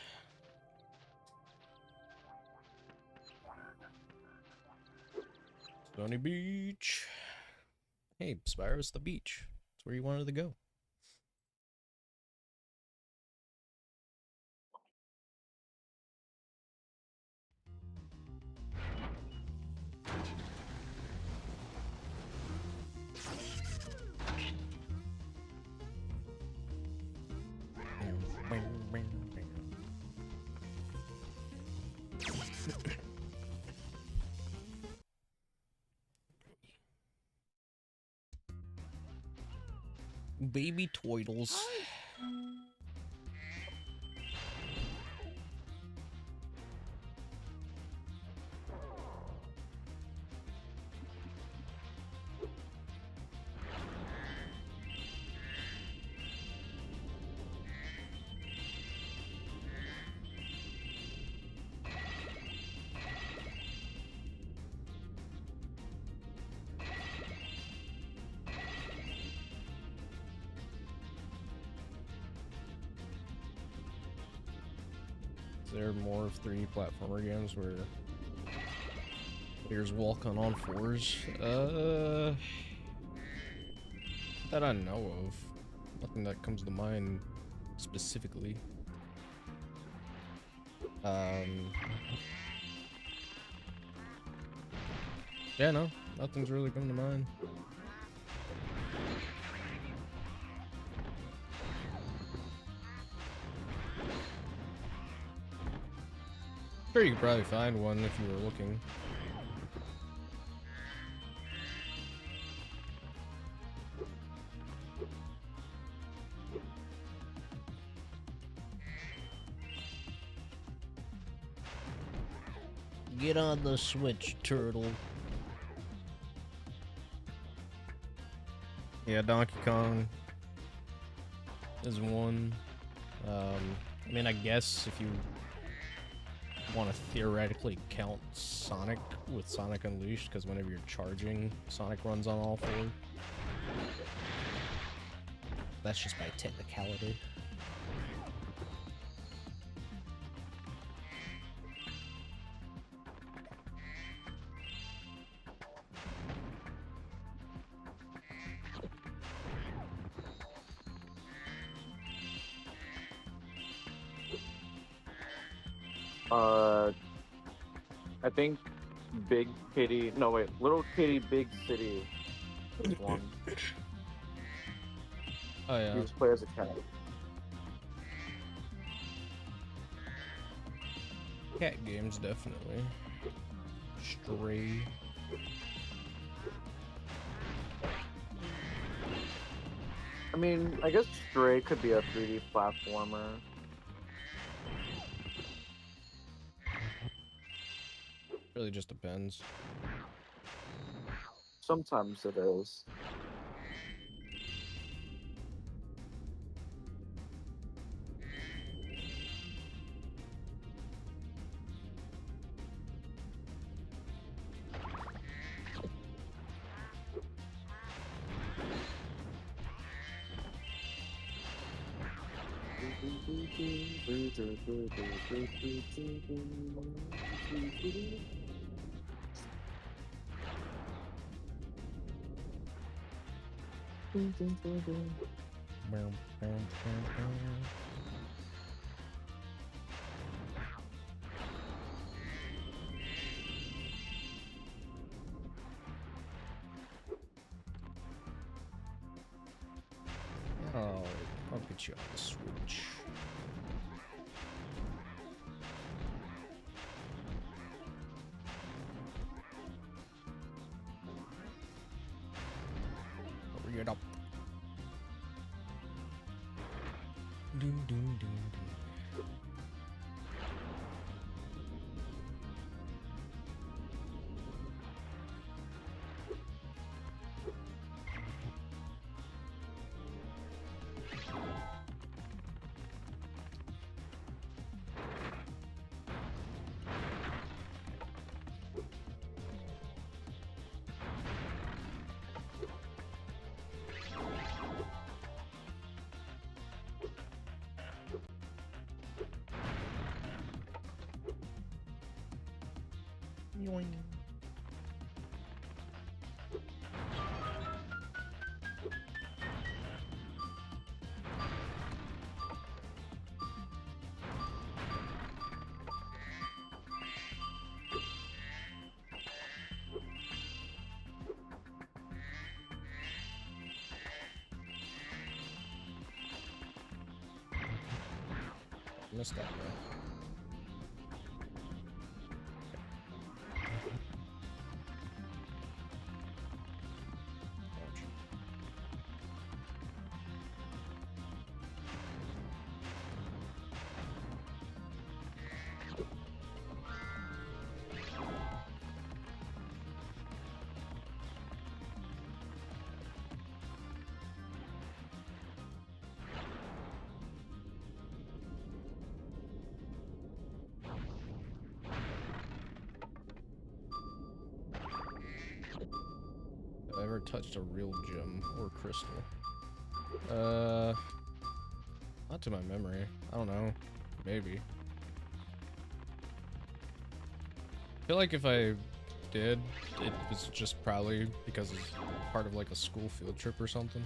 Stony Beach. Hey, Spyro's the beach. That's where you wanted to go. Baby Toidles. There are more of 3D platformer games where players walk on all fours. That I know of. Nothing that comes to mind specifically. Yeah, no, nothing's really come to mind. Sure, you could probably find one if you were looking. Get on the Switch, turtle. Yeah, Donkey Kong is one. I mean, I guess if you want to theoretically count Sonic with Sonic Unleashed, because whenever you're charging, Sonic runs on all four. That's just by technicality. I think Big Kitty. No, wait. Little Kitty, Big City is one. Oh yeah. You just play as a cat. Cat games, definitely. Stray. I mean, I guess Stray could be a 3D platformer. Really just depends. Sometimes it is. Oh, I'll get you on the Switch. Hurry it up. Doom, doom, doom, doom. Yoing. Missed that, bro. Have I ever touched a real gem or crystal? Not to my memory. I don't know. Maybe. I feel like if I did, it was just probably because it's part of like a school field trip or something.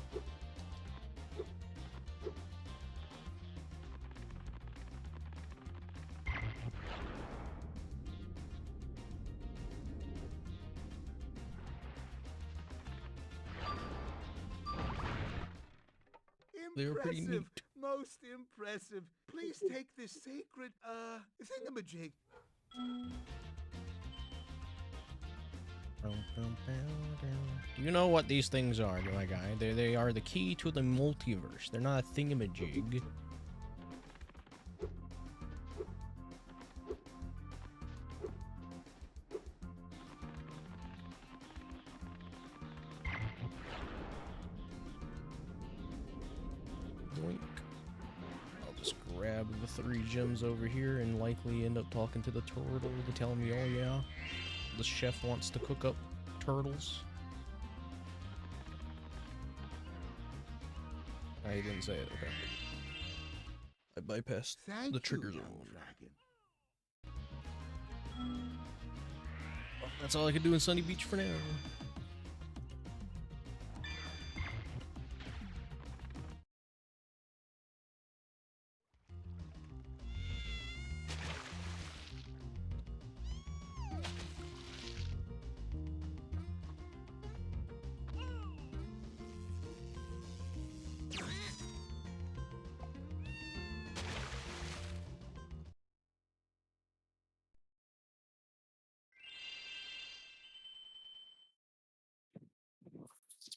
They were pretty neat. Most impressive. Please take this sacred, thingamajig. You know what these things are, my guy. They are the key to the multiverse. They're not a thingamajig. Doink. I'll just grab the 3 gems over here and likely end up talking to the turtle to tell me, oh yeah, the chef wants to cook up turtles. I didn't say it, okay. I bypassed the trigger zone. Well, that's all I can do in Sunny Beach for now.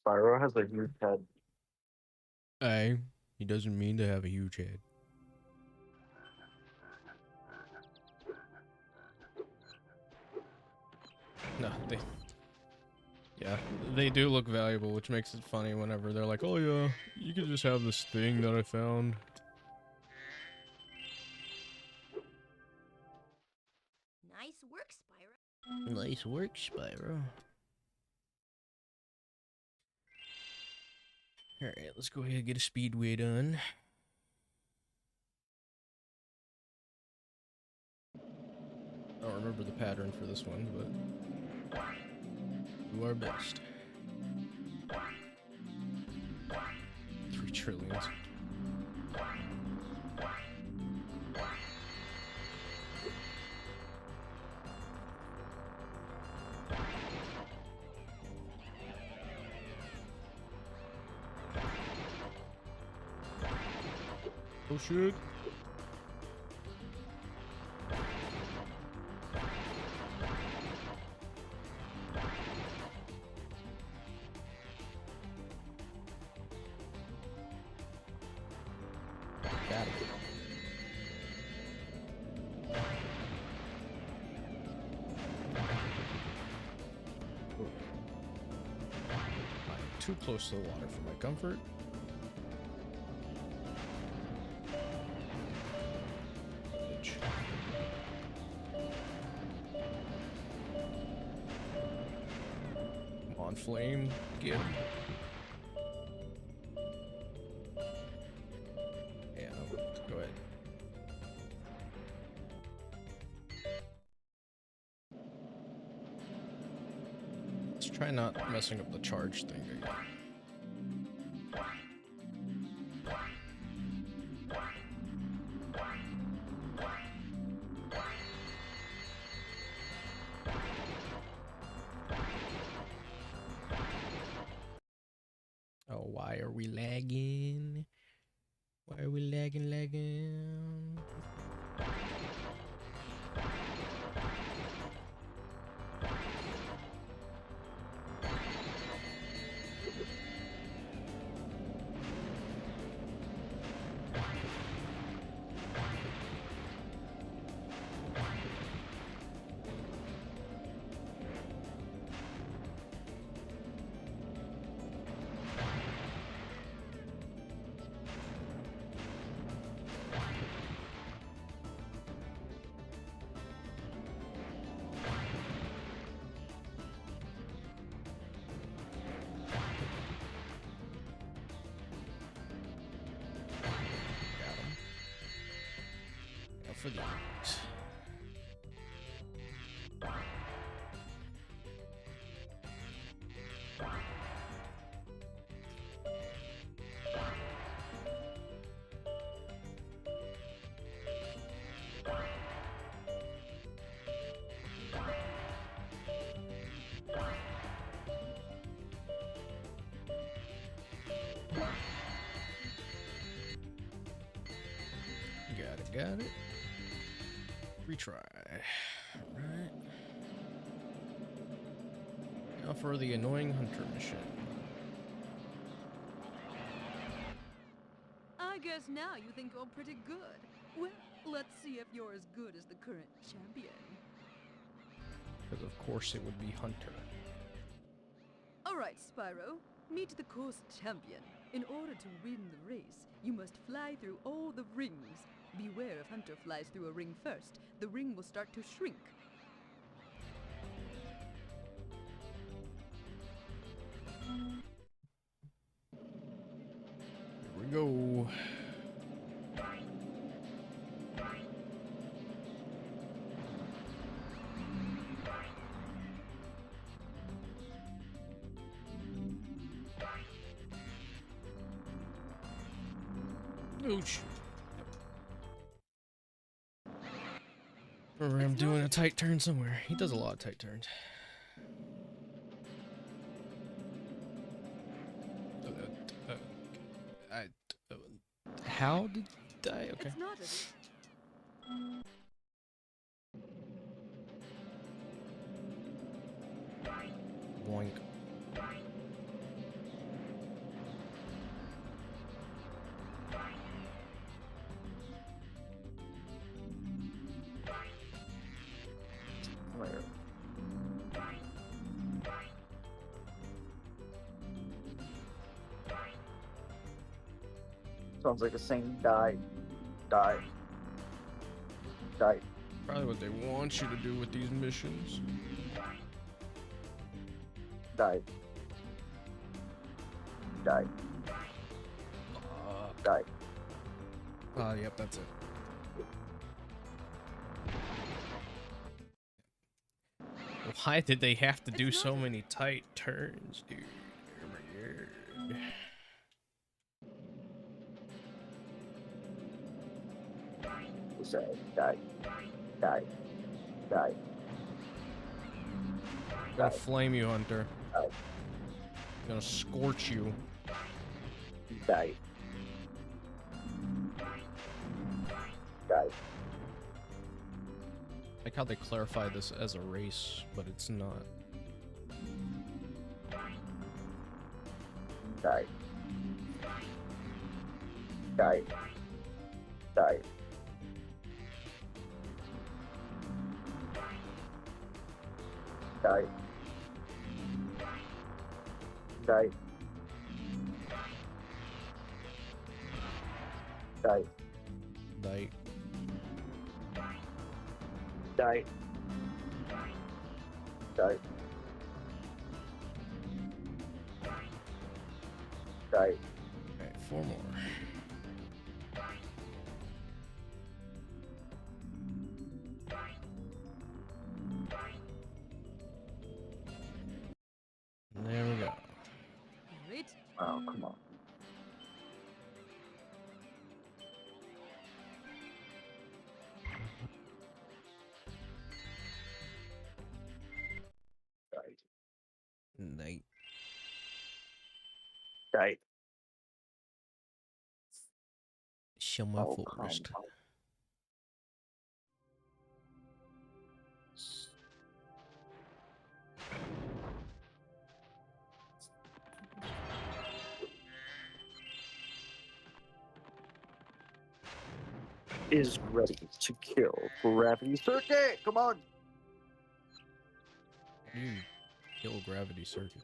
Spyro has a huge head. Hey, he doesn't mean to have a huge head. No, they do look valuable, which makes it funny whenever they're like, oh yeah, you could just have this thing that I found. Nice work, Spyro. Nice work, Spyro. Alright, let's go ahead and get a speedway done. I don't remember the pattern for this one, but do our best. 3 trillions. Oh shit. Got it. I'm too close to the water for my comfort. On flame, get him. Yeah, no, go ahead. Let's try not messing up the charge thing again. Oh, why are we lagging? Why are we lagging? For these. Got it. Retry. Alright. Now for the annoying hunter mission. I guess now you think you're pretty good. Well, let's see if you're as good as the current champion. Because of course it would be Hunter. Alright, Spyro. Meet the course champion. In order to win the race, you must fly through all the rings. Beware if Hunter flies through a ring first. The ring will start to shrink. Here we go. Ooch. Remember, I'm doing a tight turn somewhere. He does a lot of tight turns. How did I? Okay. It's not as Boink. Where? Sounds like a saying, die, die, die. Probably what they want you to do with these missions. Die. Die. Die. Yep, that's it. Why did they have to do so many tight turns, dude? Oh my God. Say, die. Die. Die. Gonna flame you, Hunter. Die. Gonna scorch you. Die. Die. Like how they clarify this as a race, but it's not. Die. Die. Die. Die. Die. Die. Die. Die. Die. Die. Alright, 4 more. There we go. great. Oh, come on. Night. Die. Show my Oh, forest. come on. Is ready to kill Gravity Circuit. Come on. How do you kill Gravity Circuit?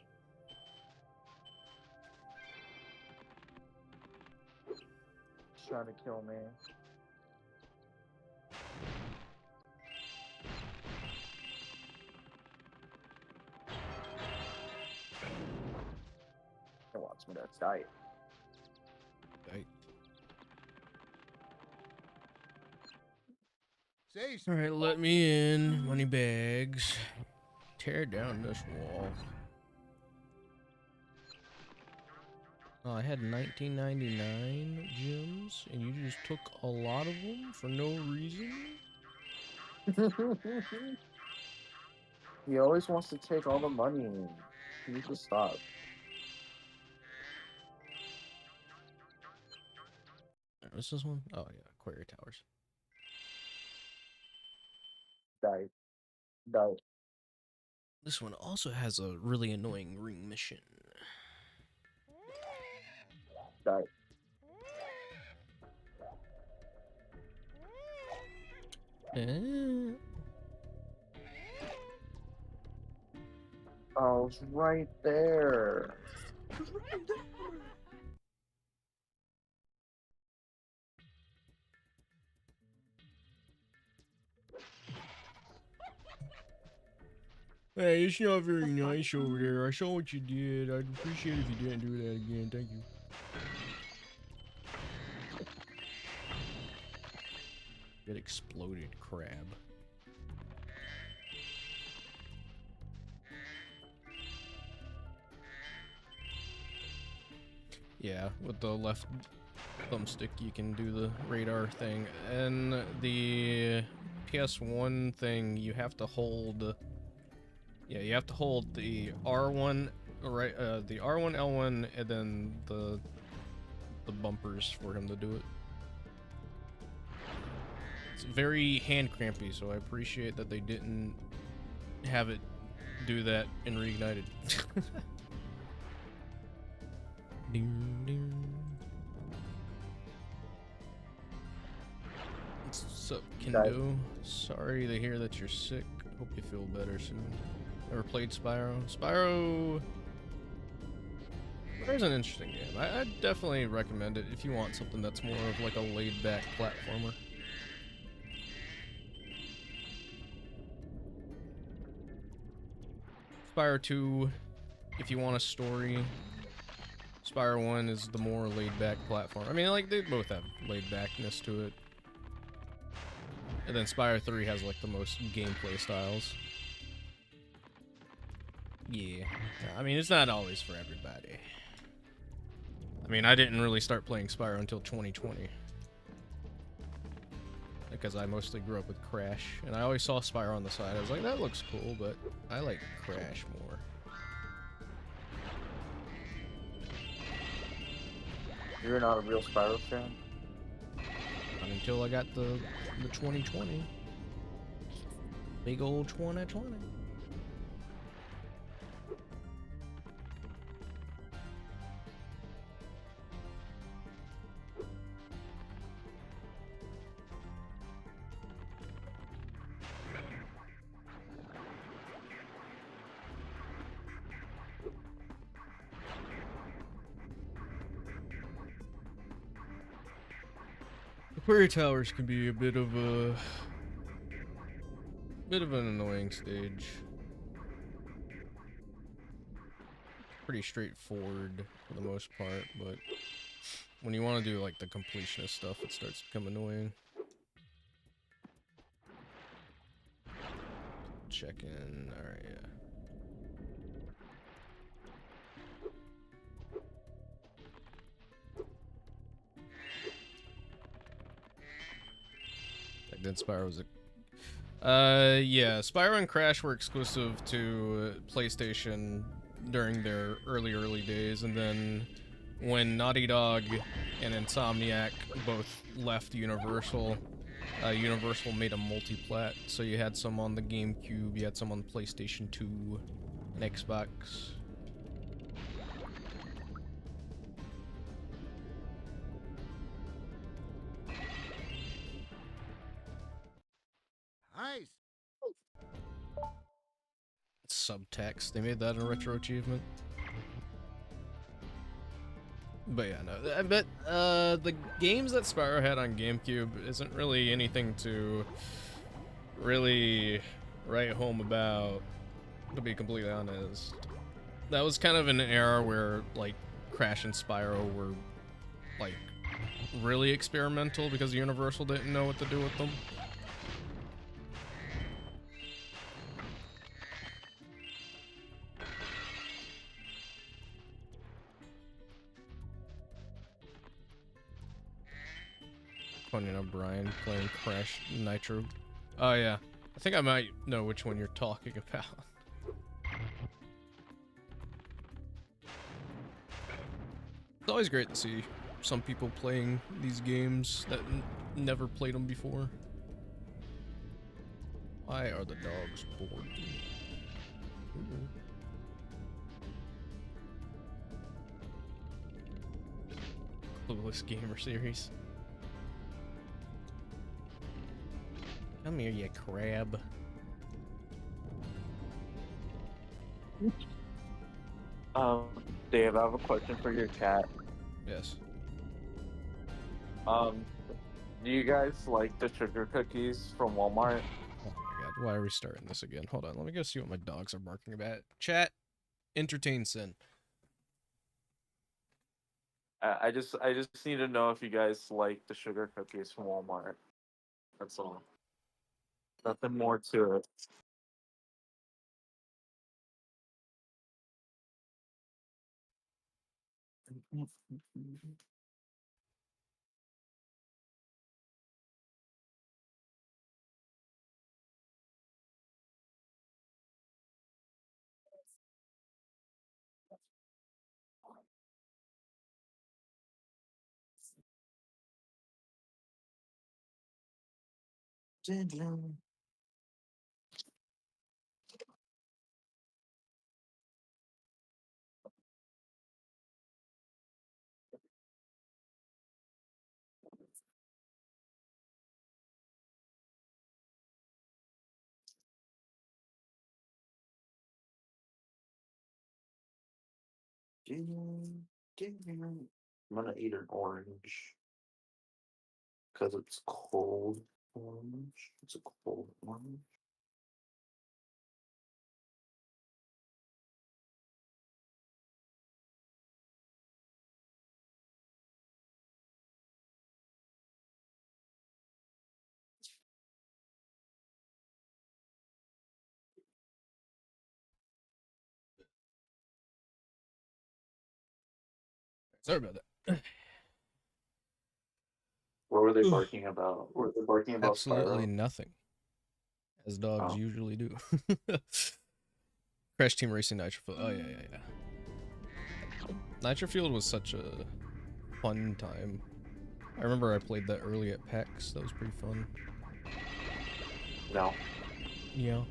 He's trying to kill me. He wants me to die. Right. Say, Alright, let me in. Money bags. Tear down this wall. Oh, I had 1999 gems, and you just took a lot of them for no reason? He always wants to take all the money. You need to stop. What's this one? Oh, yeah, Aquaria Towers. Die. Die. This one also has a really annoying ring mission. Die. Oh, it's right there. Hey, it's not very nice over there. I saw what you did. I'd appreciate it if you didn't do that again. Thank you. Get exploded, crab. Yeah, with the left thumbstick you can do the radar thing. And the PS1 thing, you have to hold... Yeah, you have to hold the R1, right? The R1, L1, and then the bumpers for him to do it. It's very hand crampy, so I appreciate that they didn't have it do that in Reignited. Ding, ding. What's up, Kendo? Sorry to hear that you're sick. Hope you feel better soon. Ever played Spyro? Spyro's an interesting game. I'd definitely recommend it if you want something that's more of like a laid-back platformer. Spyro 2, if you want a story. Spyro 1 is the more laid-back platform. I mean, like, they both have laid-backness to it. And then Spyro 3 has, like, the most gameplay styles. Yeah. I mean, it's not always for everybody. I mean, I didn't really start playing Spyro until 2020. Because I mostly grew up with Crash. And I always saw Spyro on the side. I was like, that looks cool, but I like Crash more. You're not a real Spyro fan? Not until I got the 2020. Big old 2020. Query towers can be a bit of an annoying stage. Pretty straightforward for the most part, but when you want to do like the completionist stuff, it starts to become annoying. Check in. All right, yeah. Then Spyro was yeah, Spyro and Crash were exclusive to PlayStation during their early days, and then when Naughty Dog and Insomniac both left Universal, Universal made a multi-plat, so you had some on the GameCube, you had some on PlayStation 2 and Xbox. Nice. Subtext. They made that a retro achievement. But yeah, no. I bet the games that Spyro had on GameCube isn't really anything to really write home about, to be completely honest. That was kind of an era where like Crash and Spyro were like really experimental because Universal didn't know what to do with them. Funny enough, Brian playing Crash Nitro. Oh yeah, I think I might know which one you're talking about. It's always great to see some people playing these games that never played them before. Why are the dogs bored? Ooh. Clueless Gamer Series. Come here, you crab. Dave, I have a question for your chat. Yes. Do you guys like the sugar cookies from Walmart? Oh my god, why are we starting this again? Hold on, let me go see what my dogs are barking about. Chat, entertain Sin. I just need to know if you guys like the sugar cookies from Walmart. That's all. Nothing more to it. I'm gonna eat an orange because it's cold orange. It's a cold orange. Sorry about that. What were they barking about? Were they barking about Absolutely Spyro? nothing. As dogs Oh. usually do. Crash Team Racing Nitro Field. Oh, yeah. Nitro Field was such a fun time. I remember I played that early at PAX. That was pretty fun. No. Yeah.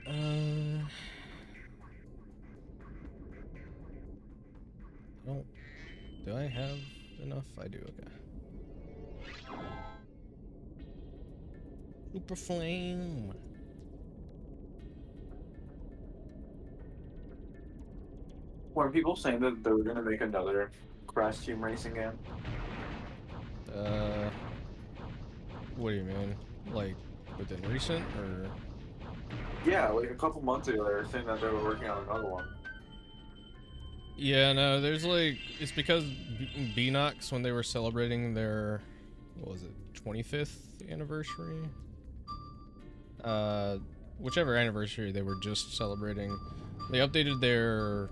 Alright, do I have enough? I do, okay. Super Flame! Were people saying that they were gonna make another Crash Team Racing game? What do you mean? Like, within recent, or...? Yeah, like a couple months ago they were saying that they were working on another one. Yeah, no, there's like, it's because Beanox, when they were celebrating their, what was it, 25th anniversary? Whichever anniversary they were just celebrating, they updated their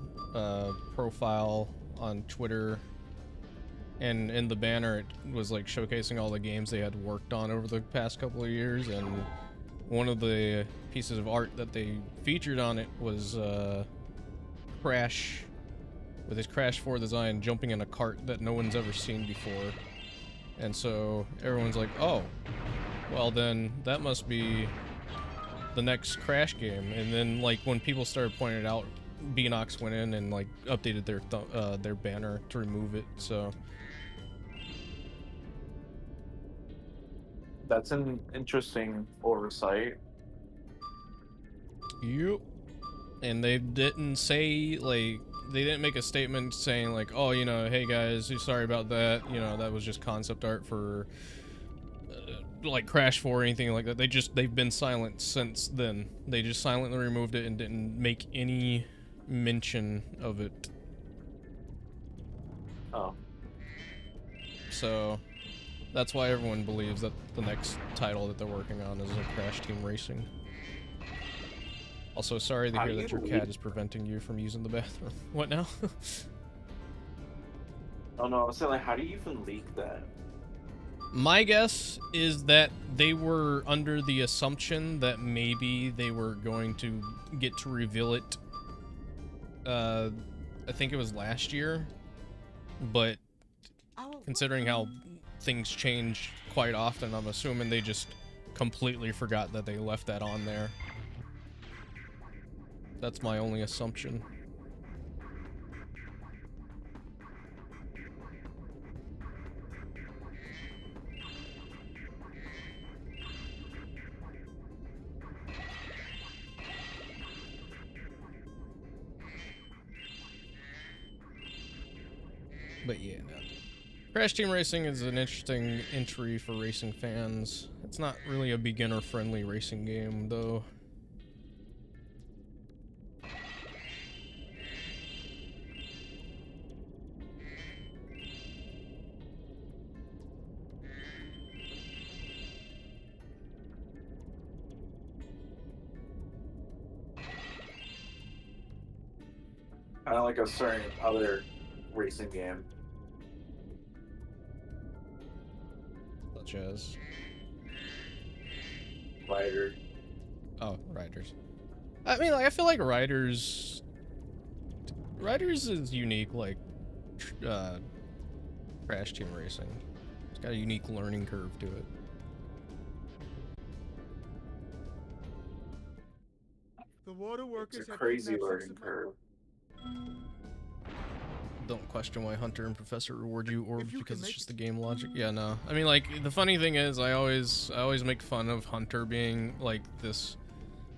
profile on Twitter, and in the banner it was like showcasing all the games they had worked on over the past couple of years, and one of the pieces of art that they featured on it was Crash with his Crash 4 design jumping in a cart that no one's ever seen before. And so everyone's like, oh, well then that must be the next Crash game. And then like when people started pointing it out, Beanox went in and like updated their banner to remove it. So That's an interesting oversight. yep. And they didn't say, like, they didn't make a statement saying like, oh, you know, hey guys, sorry about that, you know, that was just concept art for like Crash 4 or anything like that. They've been silent since then. They just silently removed it and didn't make any mention of it. Oh. So that's why everyone believes that the next title that they're working on is a Crash Team Racing. Also, sorry to hear that your cat is preventing you from using the bathroom. What now? Oh no, I was saying, like, how do you even leak that? My guess is that they were under the assumption that maybe they were going to get to reveal it I think it was last year, but considering how things change quite often, I'm assuming they just completely forgot that they left that on there. That's my only assumption. But yeah, no. Crash Team Racing is an interesting entry for racing fans. It's not really a beginner-friendly racing game, though. Kind of like a certain other racing game. Such as? Rider. Oh, Riders. I mean, like, I feel like Riders is unique, like, Crash Team Racing. It's got a unique learning curve to it. The water workers It's a have crazy kidnapped learning six of my- curve. Don't question why Hunter and Professor reward you orbs you because can it's make just the game logic. Yeah, no. I mean, like, the funny thing is, I always make fun of Hunter being like this,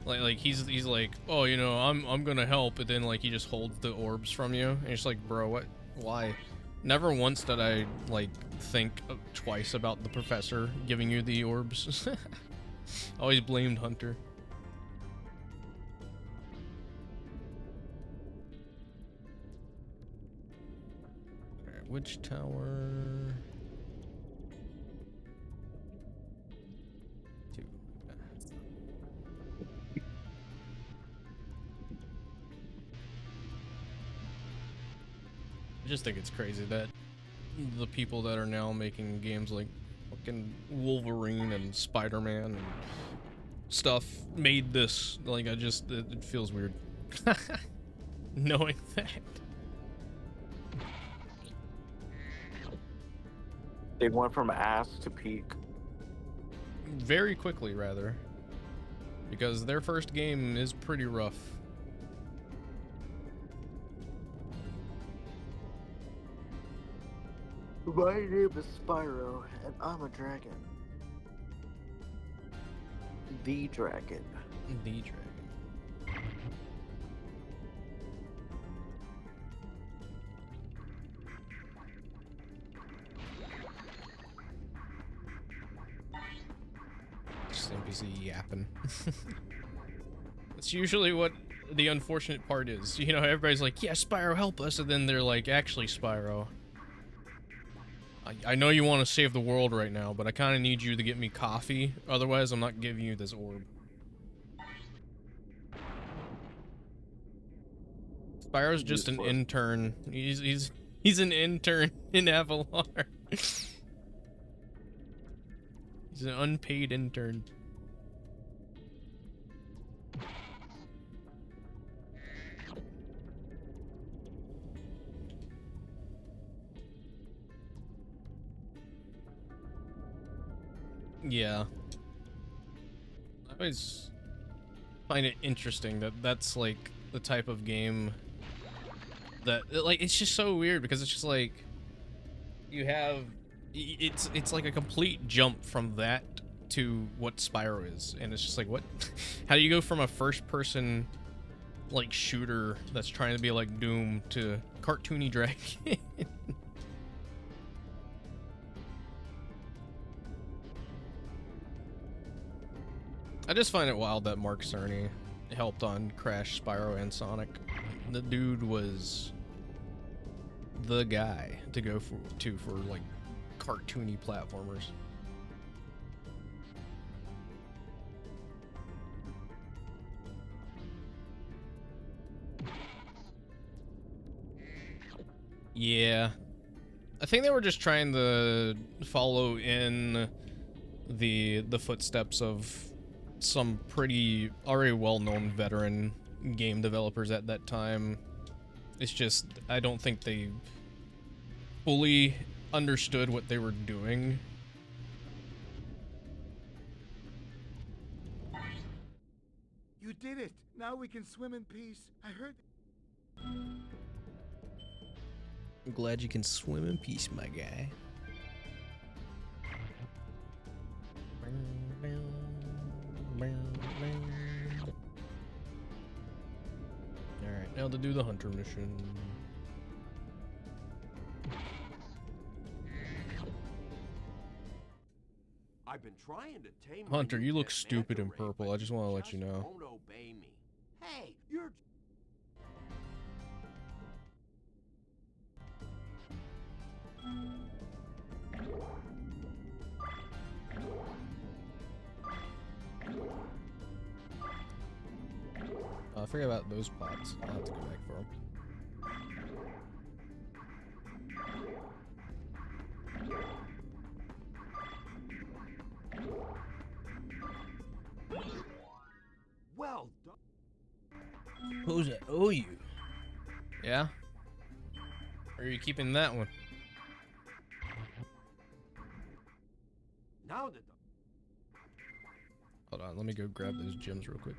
like he's like, oh, you know, I'm gonna help, but then like he just holds the orbs from you, and it's like, bro, what? Why? Never once did I like think twice about the professor giving you the orbs. Always blamed Hunter. Which tower? 2. I just think it's crazy that the people that are now making games like fucking Wolverine and Spider-Man and stuff made this. Like, it feels weird. Knowing that. They went from ass to peak. Very quickly, rather. Because their first game is pretty rough. My name is Spyro, and I'm a dragon. The dragon. The dragon. Just NPC yapping. That's usually what the unfortunate part is. You know, everybody's like, yeah, Spyro, help us, and then they're like, actually, Spyro, I know you want to save the world right now, but I kind of need you to get me coffee. Otherwise, I'm not giving you this orb. Spyro's just an intern. He's an intern in Avalar. He's an unpaid intern. Yeah. I always find it interesting that that's like the type of game that, like, it's just so weird because it's just like you have it's like a complete jump from that to what Spyro is, and it's just like, what? How do you go from a first person like shooter that's trying to be like Doom to cartoony dragon? I just find it wild that Mark Cerny helped on Crash, Spyro, and Sonic. The dude was the guy to go for like cartoony platformers. Yeah. I think they were just trying to follow in the footsteps of some pretty already well-known veteran game developers at that time. It's just, I don't think they fully understood what they were doing. You did it. Now we can swim in peace. I heard. I'm glad you can swim in peace, my guy. Alright, now to do the hunter mission. I've been trying to tame Hunter, my new you look pet stupid in manta ray, purple. but I just want to he let you know. Won't obey me. Hey, you're. I forgot about those pots. I'll have to go back for them. Well done. Who's that? Oh, you. Yeah? Or are you keeping that one? Now that Hold on, let me go grab those gems real quick.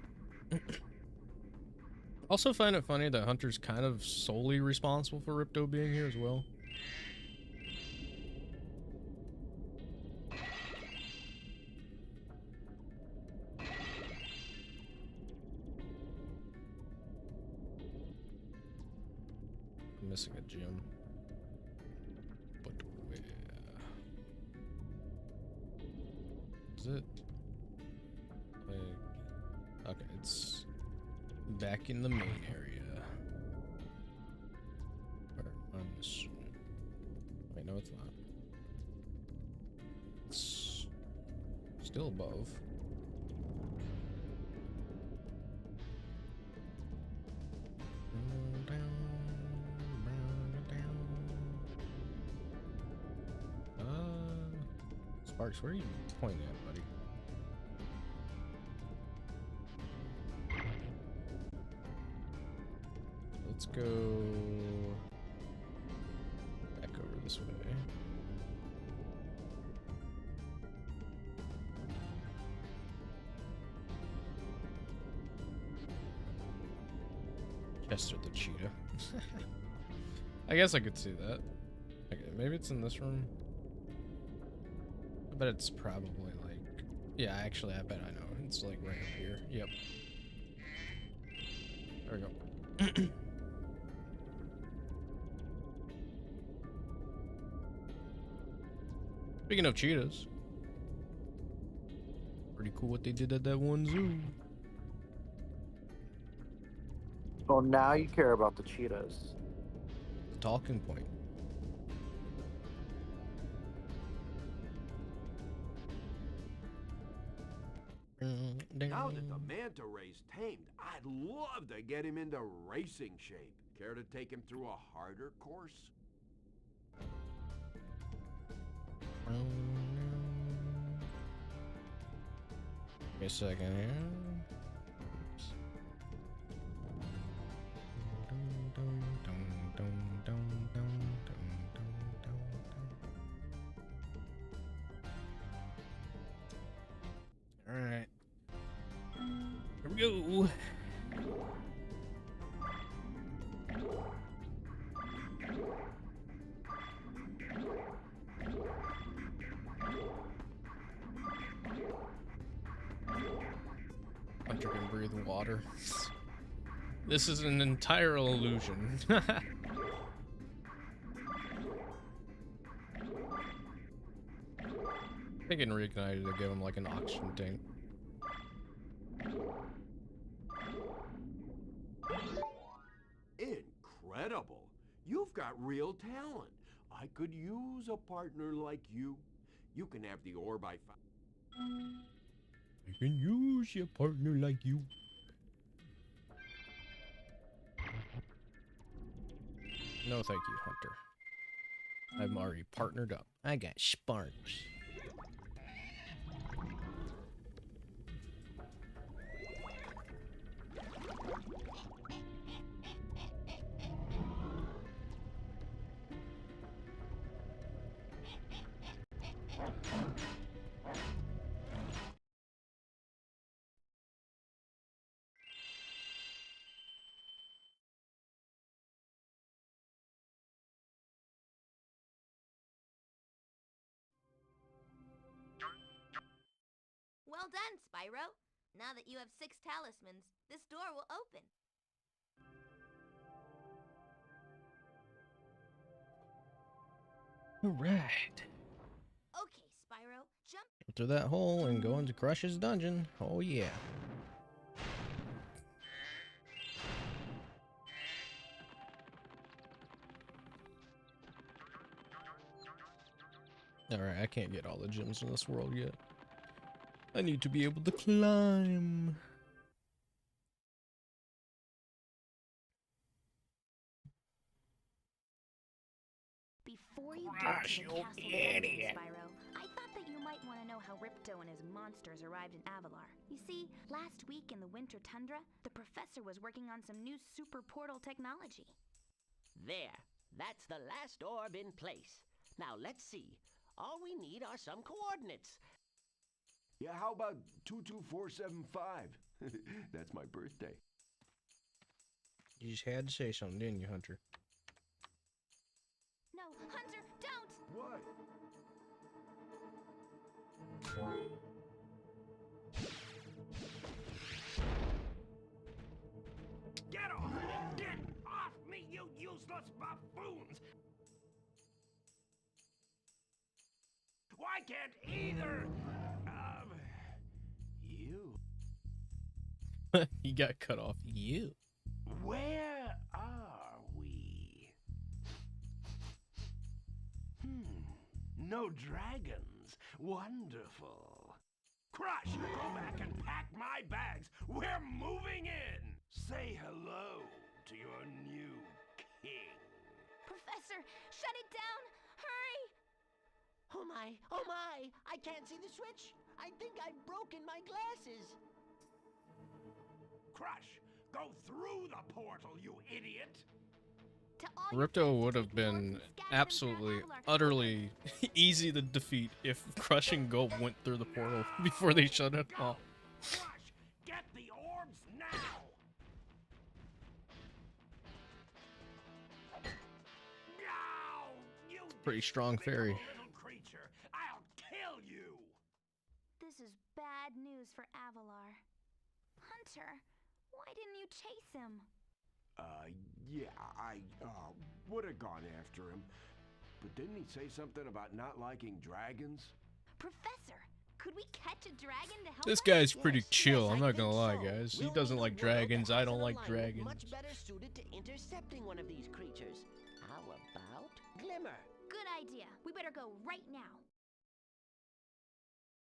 Also find it funny that Hunter's kind of solely responsible for Ripto being here as well. I'm missing a gem. But where? Is it? Okay, it's back in the main area. Where I'm assuming. Wait, no, it's not. It's still above. Sparks, where are you pointing at, buddy? Let's go back over this way. Chester the cheetah. I guess I could see that. Okay, maybe it's in this room. I bet it's probably like... Yeah, actually, I bet I know. It's like right up here. Yep. There we go. Speaking of cheetahs, pretty cool what they did at that one zoo. Oh, now you care about the cheetahs. The talking point. Now that the manta ray's tamed, I'd love to get him into racing shape. Care to take him through a harder course? Give me a second here. All right. Here we go. Hunter can breathe water. This is an entire illusion. I think in Reignited to give him like an oxygen tank. Incredible! You've got real talent. I could use a partner like you. You can have the orb I found. I can use your partner like you. No, thank you, Hunter. I'm already partnered up. I got sparks. Well done, Spyro. Now that you have 6 talismans, this door will open. Alright. Okay, Spyro, jump. Through that hole and go into Crush's dungeon. Oh yeah. Alright, I can't get all the gems in this world yet. I need to be able to climb. Before you get to the castle dungeon, Spyro, I thought that you might want to know how Ripto and his monsters arrived in Avalar. You see, last week in the winter tundra, the professor was working on some new super portal technology. There. That's the last orb in place. Now let's see. All we need are some coordinates. Yeah, how about 22475? That's my birthday. You just had to say something, didn't you, Hunter? No, Hunter, don't! What? Get off me! Get off me, you useless buffoons! Why can't either of you? He got cut off. You. Where are we? No dragons. Wonderful. Crush, go back and pack my bags. We're moving in. Say hello to your new king. Professor, shut it down! Hurry! Oh my, oh my! I can't see the switch! I think I've broken my glasses! Crush, go through the portal, you idiot! To all your Ripto friends would to have take north been and scatter them absolutely, throughout Avalar. utterly easy to defeat if Crush and Gulp went through the portal before they shut it off. Crush, get the orbs now! No, you Pretty strong fairy. little creature. I'll kill you! This is bad news for Avalar. Hunter, why didn't you chase him? Yeah, I would have gone after him. But didn't he say something about not liking dragons? Professor, could we catch a dragon to help This us? guy's pretty Yes, chill, yes, I'm I not gonna think lie, so. guys. He We'll doesn't need a like world dragons, that I has don't an like alignment dragons. much better suited to intercepting one of these creatures. How about Glimmer? Good idea. We better go right now.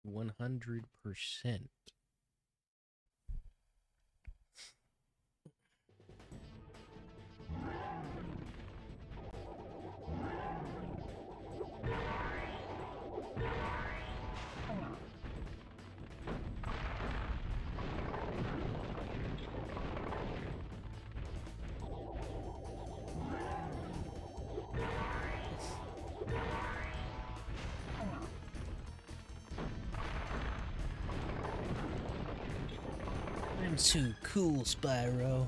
100%. I'm too cool, Spyro.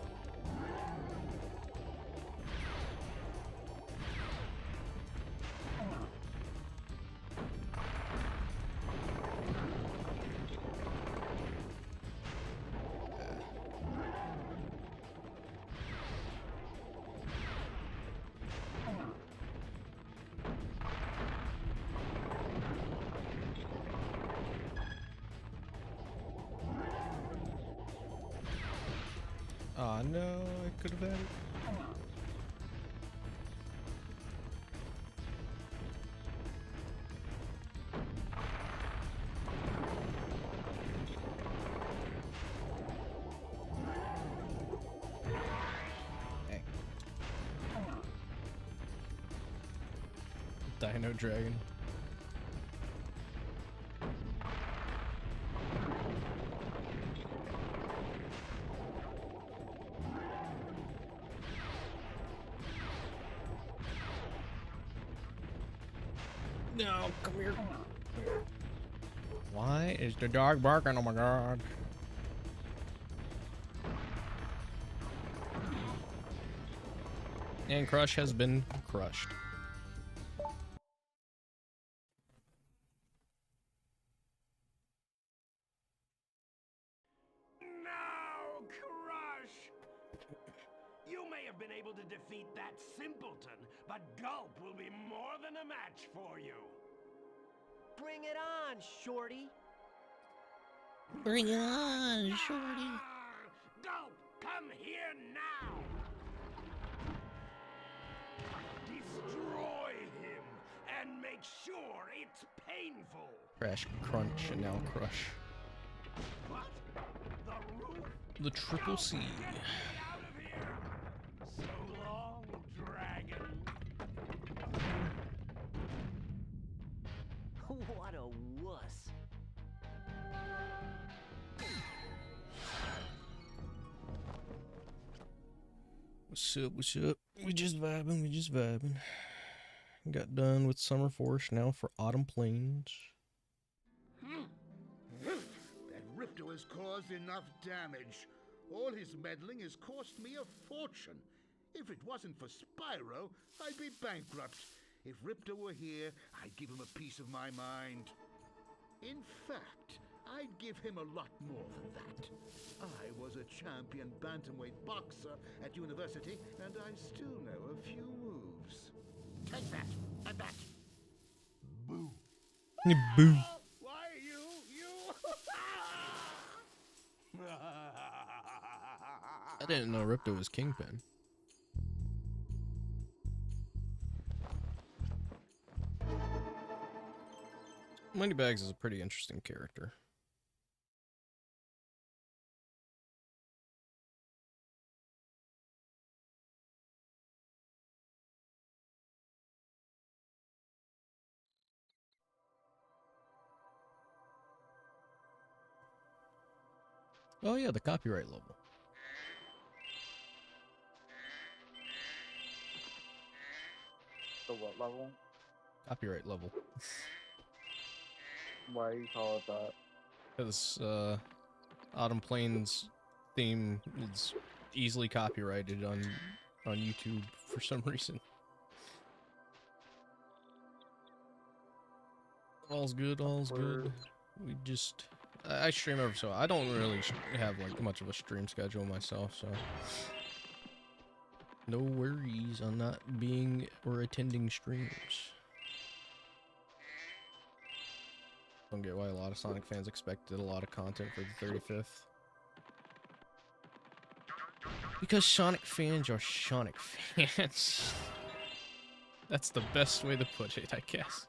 Aw, no, I could have had it. Hey. Dino Dragon. No, come here. Why is the dog barking? Oh my god. And Crush has been crushed. have been able to defeat that simpleton, but Gulp will be more than a match for you. Bring it on, Shorty. Bring it on, Shorty. Gulp, come here now. Destroy him and make sure it's painful. Crash, crunch, and now crush. What? The roof? The triple C. Get me out of here. So long, dragon. What a wuss. What's up, what's up? We just vibing. Got done with Summer Force, now for Autumn Plains. That Ripto has caused enough damage. All his meddling has cost me a fortune. If it wasn't for Spyro, I'd be bankrupt. If Ripto were here, I'd give him a piece of my mind. In fact, I'd give him a lot more than that. I was a champion bantamweight boxer at university, and I still know a few moves. Take that, and that. Boo. Boo. Why, you... I didn't know Ripto was Kingpin. Moneybags is a pretty interesting character. Oh yeah, the copyright level. The what level? Copyright level. Why do you call it that? Because Autumn Plains theme is easily copyrighted on YouTube for some reason. All's good, all's good. We just... I stream every so I don't really have like much of a stream schedule myself, so no worries on not being or attending streams. Don't get why a lot of Sonic fans expected a lot of content for the 35th. Because Sonic fans are Sonic fans. That's the best way to put it, I guess.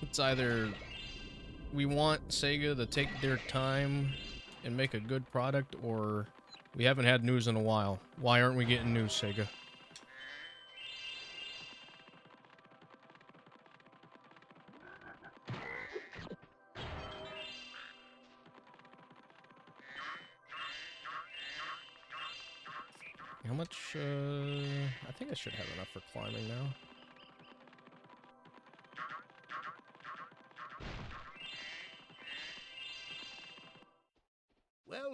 It's either we want Sega to take their time and make a good product, or we haven't had news in a while. Why aren't we getting news, Sega? How much, I think I should have enough for climbing now.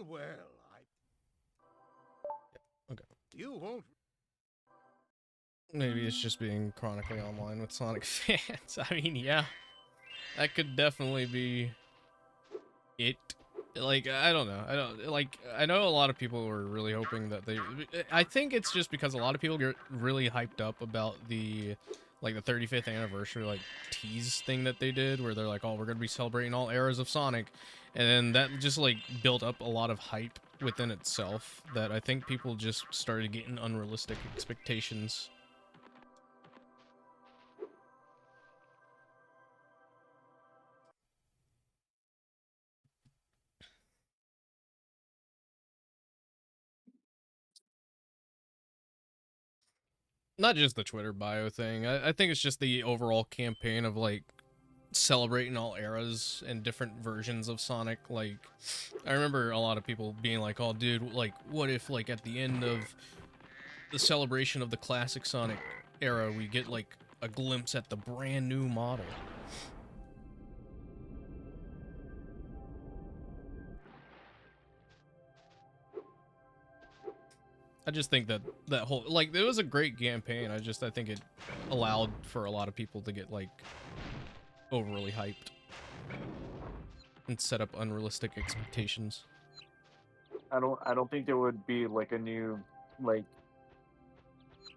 Well, Okay. You won't... Maybe it's just being chronically online with Sonic fans. I mean, yeah. That could definitely be it. Like, I don't know. I know a lot of people were really hoping that they... I think it's just because a lot of people get really hyped up about the 35th anniversary, tease thing that they did, where they're like, oh, we're gonna be celebrating all eras of Sonic. And then that just, built up a lot of hype within itself, that I think people just started getting unrealistic expectations. Not just the Twitter bio thing. I think it's just the overall campaign of, celebrating all eras and different versions of Sonic. I remember a lot of people being like, oh, dude, what if, at the end of the celebration of the classic Sonic era, we get, a glimpse at the brand new model? I just think that whole, it was a great campaign. I think it allowed for a lot of people to get, overly hyped. and set up unrealistic expectations. I don't think there would be like a new like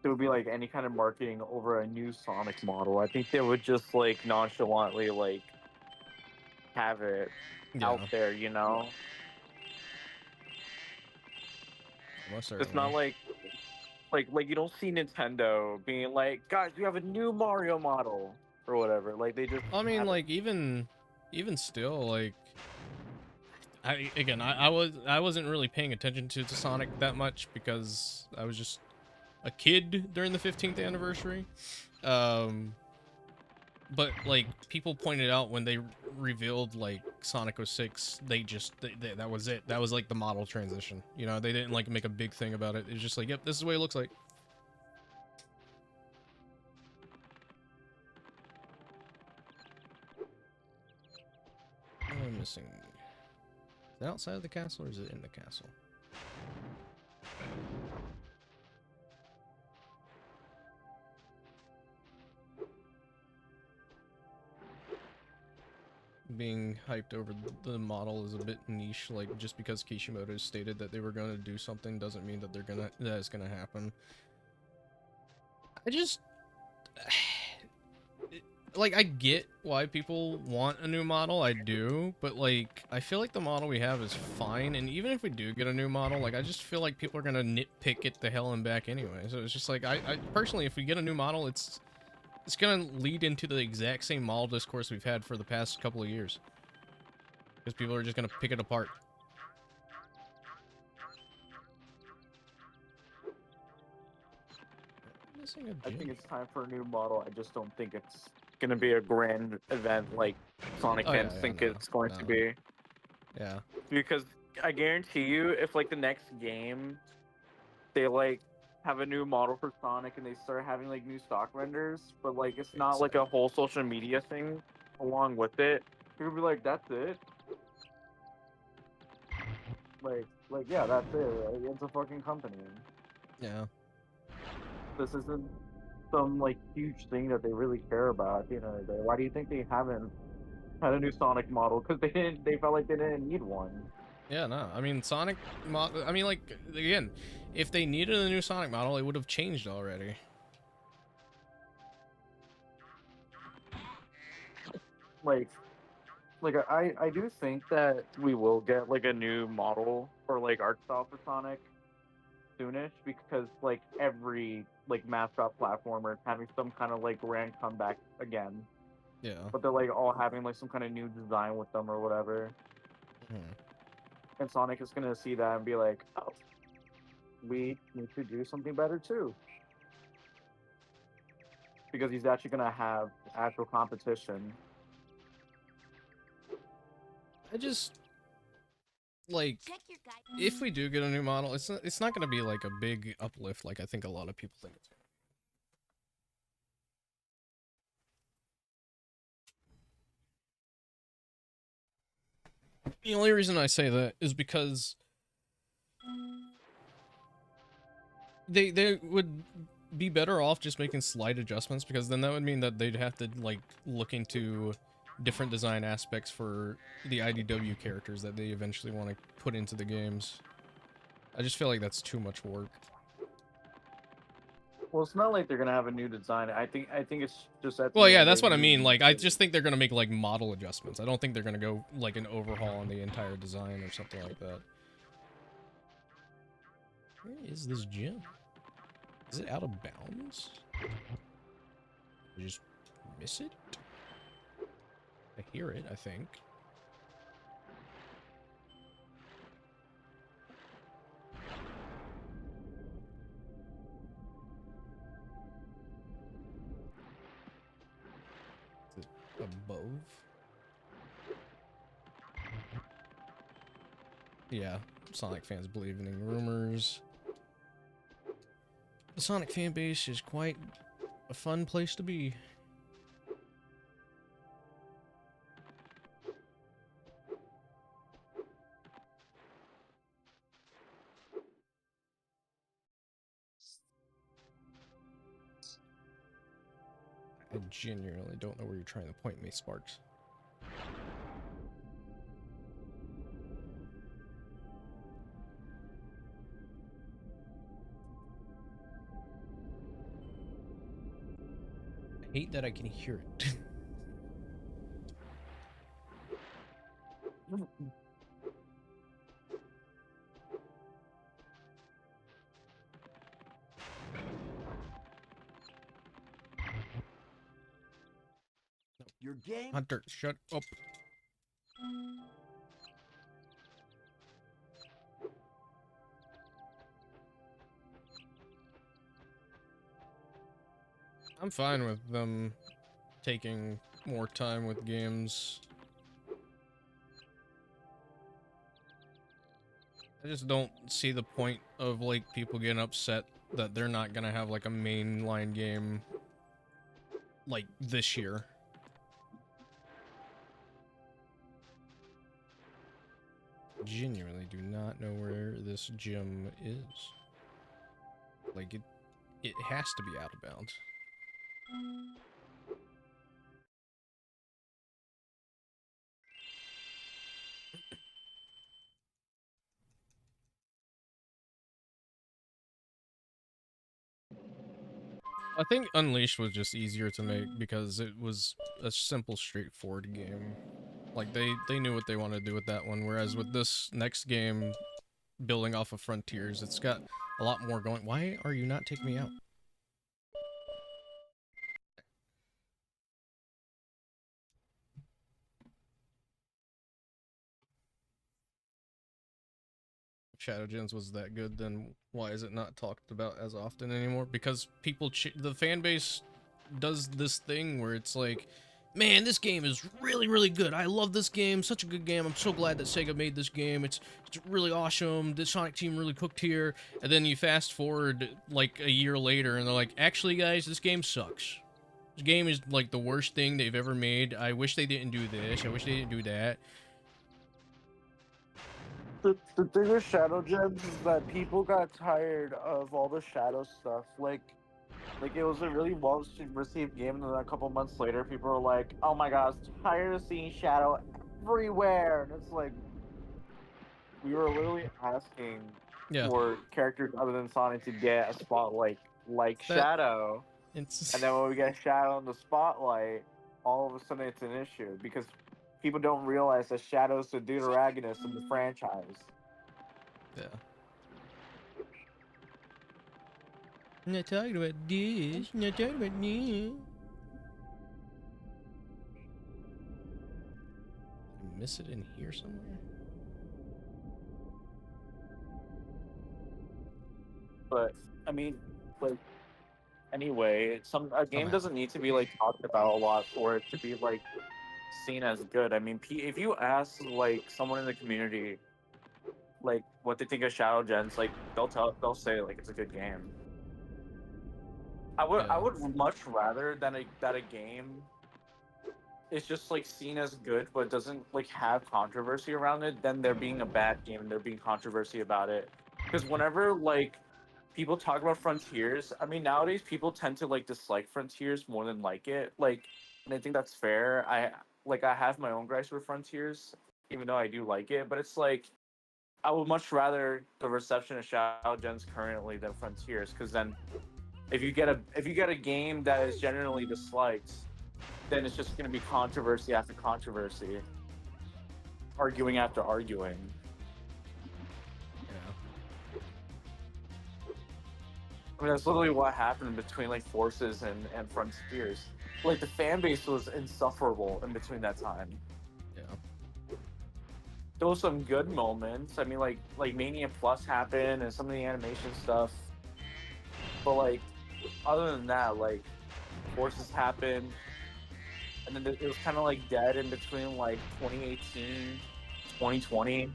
there would be like any kind of marketing over a new Sonic model. I think they would just like nonchalantly like have it out there, you know? Most It's not certainly. like you don't see Nintendo being like, guys, we have a new Mario model or whatever. Like they just I mean, have like even still, like I wasn't really paying attention to Sonic that much because I was just a kid during the 15th anniversary. But like people pointed out when they revealed like Sonic 06, they that was it. That was like the model transition. You know, they didn't like make a big thing about it. It was just like, yep, this is what it looks like. What am I missing? Is it outside of the castle or is it in the castle? Being hyped over the model is a bit niche. Like, just because Kishimoto stated that they were going to do something doesn't mean that that it's gonna happen. I just like, I get why people want a new model, I do, but like I feel like the model we have is fine, and even if we do get a new model, like I just feel like people are gonna nitpick it the hell and back anyway. So it's just like, I personally, if we get a new model, it's gonna lead into the exact same model discourse we've had for the past couple of years. Because people are just gonna pick it apart. I think it's time for a new model. I just don't think it's gonna be a grand event like Sonic fans think it's going to be. Yeah. Because I guarantee you, if like the next game, they like have a new model for Sonic and they start having like new stock renders, but like it's not like a whole social media thing along with it, you're gonna be like, that's it. Like yeah, that's it. Like, it's a fucking company. Yeah. This isn't some like huge thing that they really care about at the end of the day. Why do you think they haven't had a new Sonic model? Because they felt like they didn't need one. Yeah, no. I mean, Sonic I mean, like, again, if they needed a new Sonic model, it would have changed already. Like I do think that we will get like a new model or like art style for Sonic soonish, because like every like mascot platformer is having some kind of like grand comeback again. Yeah. But they're like all having like some kind of new design with them or whatever. And Sonic is gonna see that and be like, oh, we need to do something better too. Because he's actually gonna have actual competition. I just, like, if we do get a new model, it's not gonna be like a big uplift like I think a lot of people think it's gonna be. The only reason I say that is because they would be better off just making slight adjustments, because then that would mean that they'd have to like look into different design aspects for the IDW characters that they eventually want to put into the games. I just feel like that's too much work. Well, it's not like they're gonna have a new design. I think it's just at the Well, end yeah, of the that's day, what I mean. Like, I just think they're gonna make like model adjustments. I don't think they're gonna go like an overhaul on the entire design or something like that. Where is this gym? Is it out of bounds? Did I just miss it? I hear it, I think. Is it above? Yeah, Sonic fans believe in rumors. The Sonic fan base is quite a fun place to be. I genuinely don't know where you're trying to point me, Sparks. hate that I can hear it. Your game? Hunter, shut up. I'm fine with them taking more time with games. I just don't see the point of, like, people getting upset that they're not gonna have, like, a mainline game, like, this year. Genuinely do not know where this gym is. Like, it has to be out of bounds. I think Unleashed was just easier to make because it was a simple, straightforward game. Like, they knew what they wanted to do with that one, whereas with this next game, building off of Frontiers, it's got a lot more going. Why are you not taking me out? Shadow Gens was that good, then why is it not talked about as often anymore? Because people, the fan base does this thing where it's like, man, this game is really, really good. I love this game. Such a good game. I'm so glad that Sega made this game. It's really awesome. The Sonic team really cooked here. And then you fast forward like a year later and they're like, actually, guys, this game sucks. This game is like the worst thing they've ever made. I wish they didn't do this. I wish they didn't do that. The thing with Shadow Gems is that people got tired of all the Shadow stuff. Like it was a really well received game, and then a couple months later, people were like, "Oh my god, I'm tired of seeing Shadow everywhere." And it's like, we were literally asking for characters other than Sonic to get a spotlight like Shadow. And then when we get Shadow in the spotlight, all of a sudden it's an issue because people don't realize that Shadow's the deuteragonist of the franchise. Yeah. I'm not talking about this. I'm not talking about this. I miss it in here somewhere. But I mean, like, anyway, a game doesn't need to be like talked about a lot for it to be like seen as good. I mean, if you ask like someone in the community, like what they think of Shadow Gens, like they'll say like it's a good game. I would much rather that a game is just like seen as good but doesn't like have controversy around it than there being a bad game and there being controversy about it. Because whenever like people talk about Frontiers, I mean nowadays people tend to like dislike Frontiers more than like it. Like, and I think that's fair. I have my own gripes with Frontiers, even though I do like it, but it's like I would much rather the reception of Shadow Gens currently than Frontiers, because then if you get a game that is generally disliked, then it's just going to be controversy after controversy, arguing after arguing. Yeah. I mean, that's literally what happened between like Forces and Frontiers. Like the fan base was insufferable in between that time. Yeah. There was some good moments. I mean, like Mania Plus happened and some of the animation stuff. But like, other than that, like Forces happened, and then it was kind of like dead in between like 2018, 2020,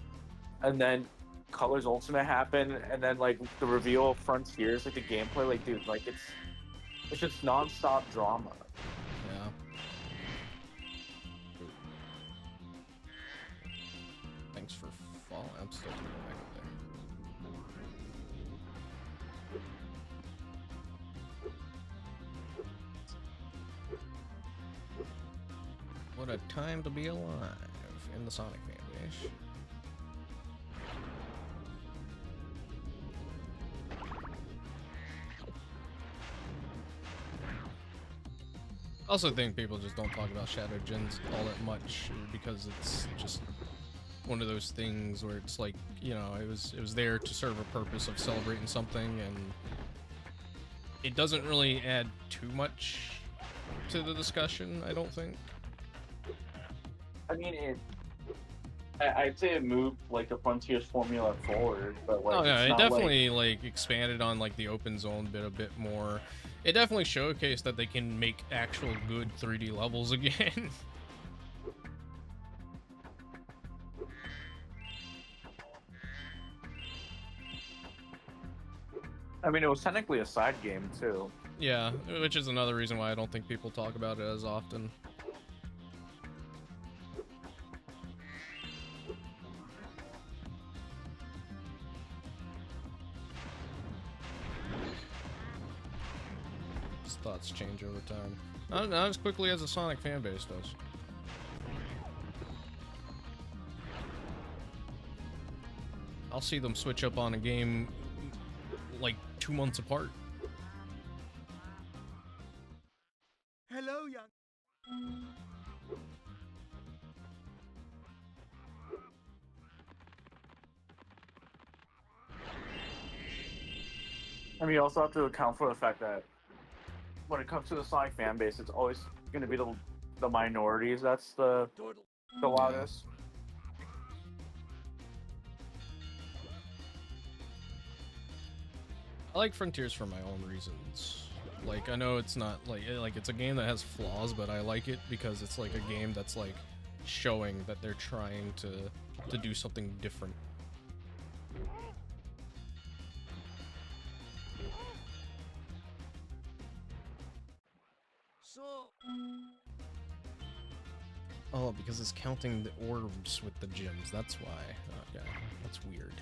and then Colors Ultimate happened, and then like the reveal of Frontiers, like the gameplay, like dude, like it's just non-stop drama. Yeah. Thanks for falling. I'm still going back up there. What a time to be alive in the Sonic fan base. I also think people just don't talk about Shadow Gens all that much because it's just one of those things where it's like, you know, it was there to serve a purpose of celebrating something, and it doesn't really add too much to the discussion, I don't think. I mean, I'd say it moved like the Frontiers formula forward, but like Oh no, it's it not definitely like expanded on like the open zone bit a bit more. It definitely showcased that they can make actual good 3D levels again. I mean, it was technically a side game too. Yeah, which is another reason why I don't think people talk about it as often. His thoughts change over time. Not as quickly as the Sonic fanbase does. I'll see them switch up on a game like 2 months apart. Hello, young. I mean, you also have to account for the fact that when it comes to the Sonic fan base, it's always going to be the minorities that's the loudest. I like Frontiers for my own reasons. Like, I know it's not like it's a game that has flaws, but I like it because it's like a game that's like showing that they're trying to do something different. So, Oh, because it's counting the orbs with the gems. That's why. Okay, that's weird.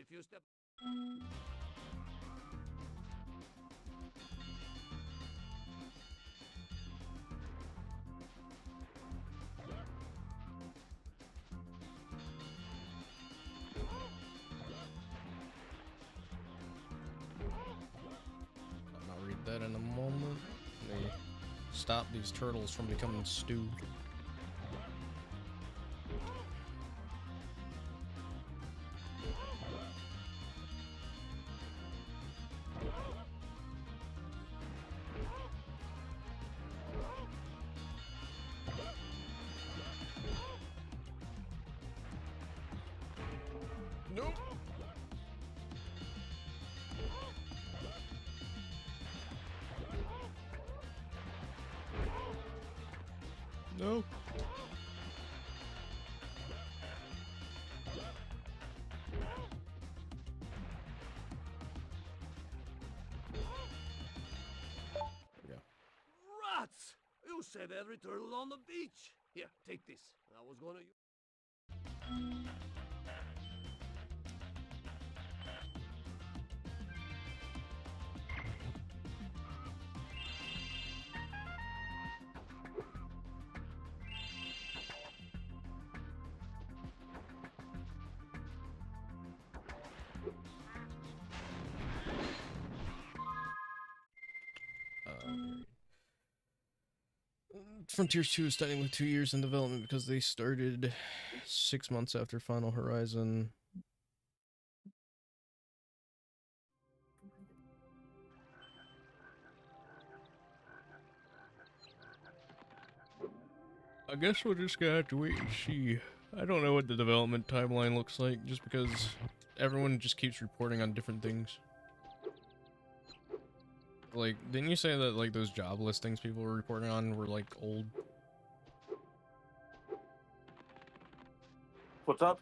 if you step. I'll read that in a moment. They stop these turtles from becoming stew. Nope. No. Yeah. Rats! You save every turtle on the beach. Here, take this. I was gonna. Frontiers 2 is starting with 2 years in development because they started 6 months after Final Horizon. I guess we're just gonna have to wait and see. I don't know what the development timeline looks like just because everyone just keeps reporting on different things. Like, didn't you say that like those job listings people were reporting on were like old? What's up?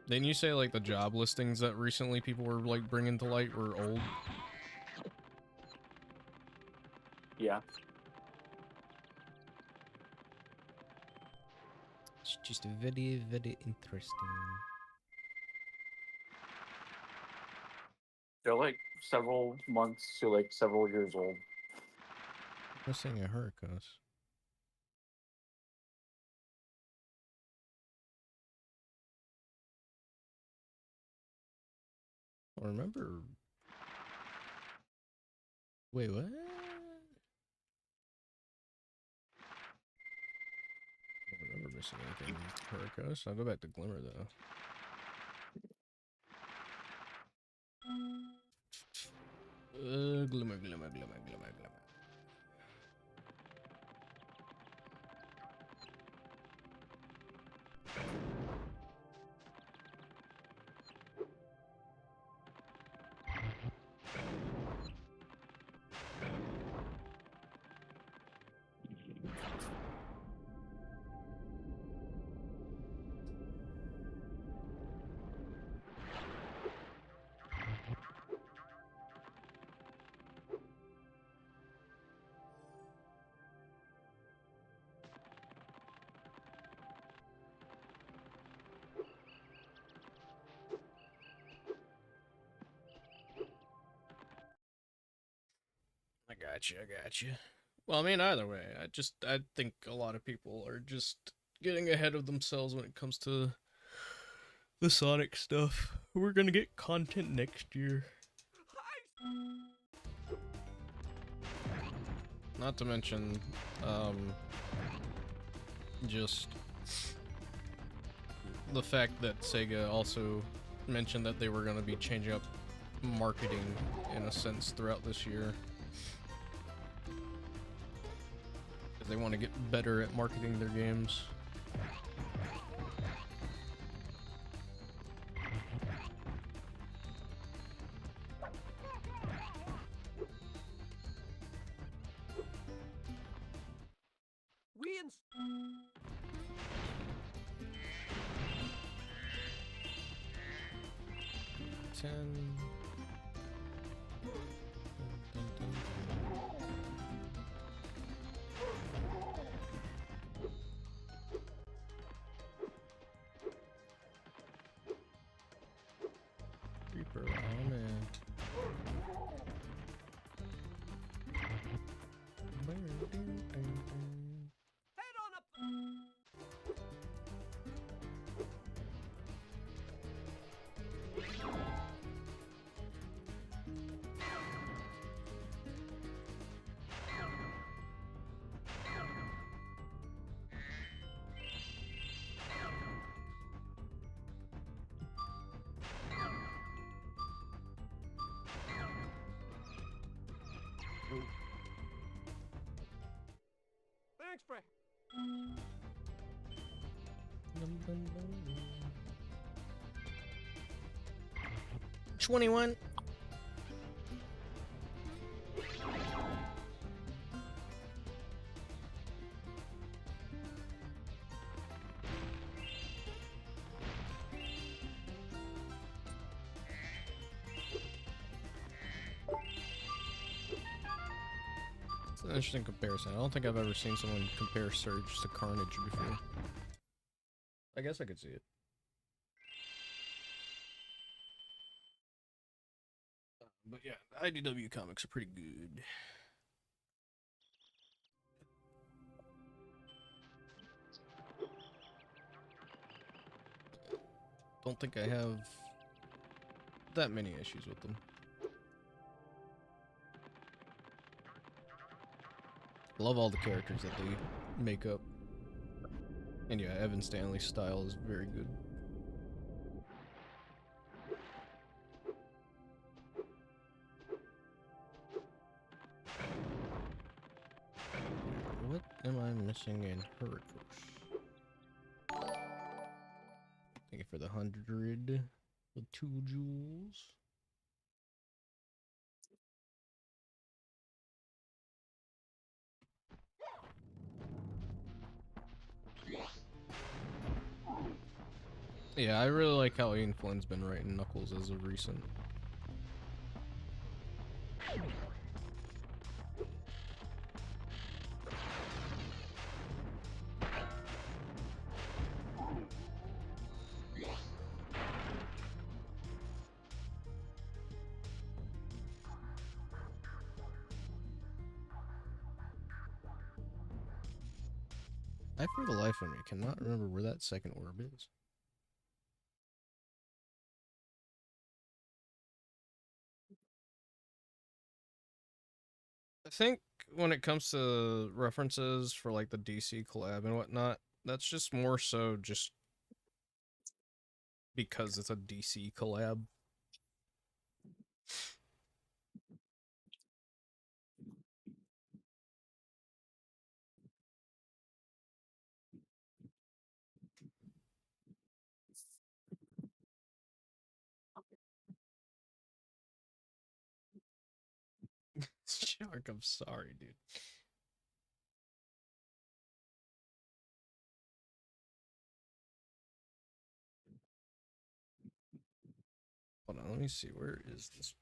Didn't you say like the job listings that recently people were like bringing to light were old? Yeah. It's just very, very interesting. They're like several months to like several years old. Missing a Hurricane. I remember Wait, what? I don't remember missing anything in Hurricane. I'll go back to Glimmer though. Glimmer, Glimmer, Glimmer, Glimmer, Glimmer. I got you. Well, I mean, either way, I think a lot of people are just getting ahead of themselves when it comes to the Sonic stuff. We're gonna get content next year. Not to mention, just the fact that Sega also mentioned that they were gonna be changing up marketing in a sense throughout this year. They want to get better at marketing their games. We 10. Reaper, oh man. head on up. Thanks, Fred. 21. It's an interesting comparison. I don't think I've ever seen someone compare Surge to Carnage before. I guess I could see it. But yeah, IDW comics are pretty good. Don't think I have that many issues with them. Love all the characters that they make up. And yeah, Evan Stanley's style is very good. What am I missing in Hurricane? Thank you for the 100 with 2 jewels. Yeah, I really like how Ian Flynn's been writing Knuckles as of recent. I, for the life of me, cannot remember where that second orb is. I think when it comes to references for like the DC collab and whatnot, that's just more so just because it's a DC collab. Shark, I'm sorry, dude. Hold on, let me see. Where is this?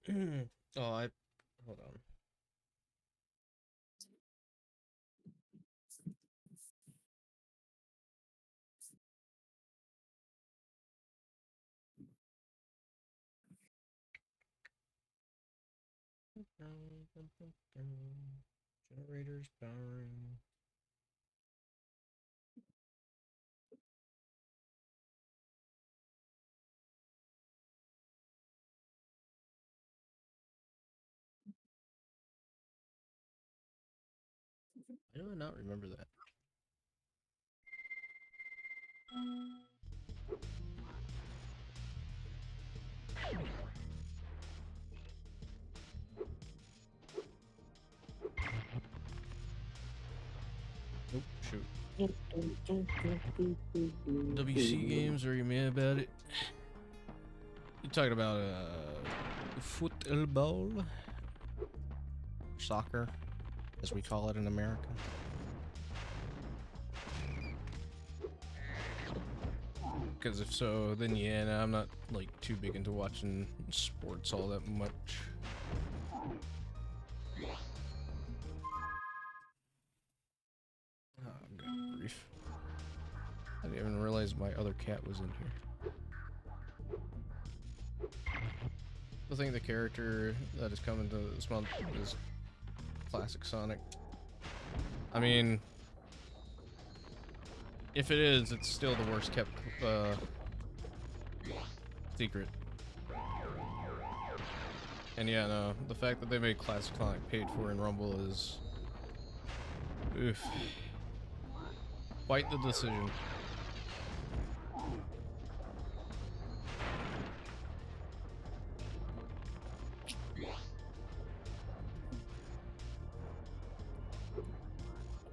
Oh, hold on. Generators powering. I do not remember that. Oh, shoot. WC games, are you mad about it? You talking about football? Soccer, as we call it in America. Because if so, then yeah, no, I'm not like too big into watching sports all that much. Oh, good grief. I didn't even realize my other cat was in here. I think the character that is coming to this month is Classic Sonic. I mean, if it is, it's still the worst kept secret. And yeah, no, the fact that they made Classic Sonic paid for in Rumble is... oof. Quite the decision.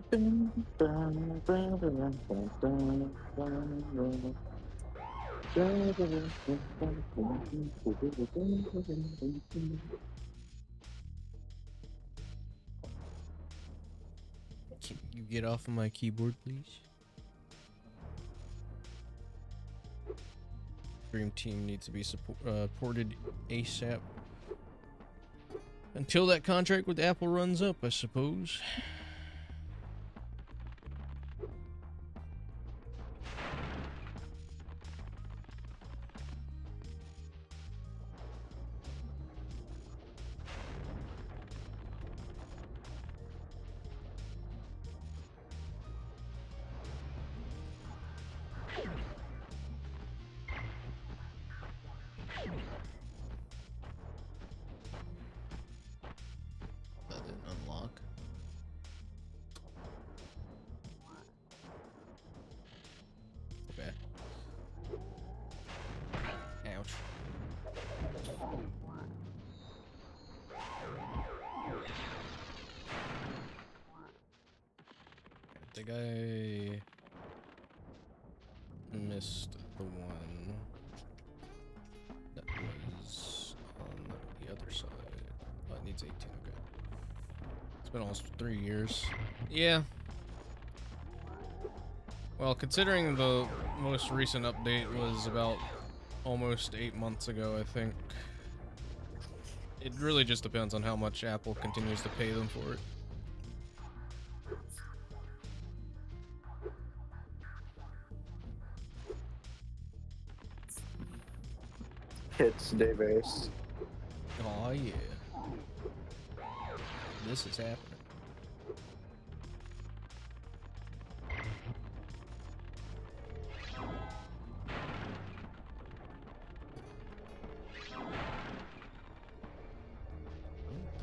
Can you get off of my keyboard, please? Dream Team needs to be ported ASAP. Until that contract with Apple runs up, I suppose. That didn't unlock. Okay. Ouch. I think I missed the one that was on the other side. Oh, it needs 18, okay. It's been almost 3 years. Yeah. Well, considering the most recent update was about almost 8 months ago, I think. It really just depends on how much Apple continues to pay them for it. It's Dave Ace. Oh yeah. This is happening.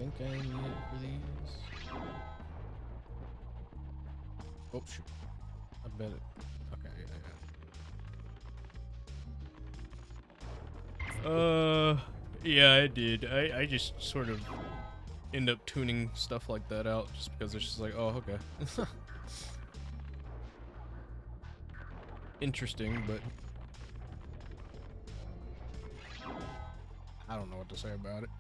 think I need it for these. Oh shoot. I bet it. Okay, yeah. Yeah, I did. I just sort of end up tuning stuff like that out just because it's just like, oh, okay. Interesting, but I don't know what to say about it.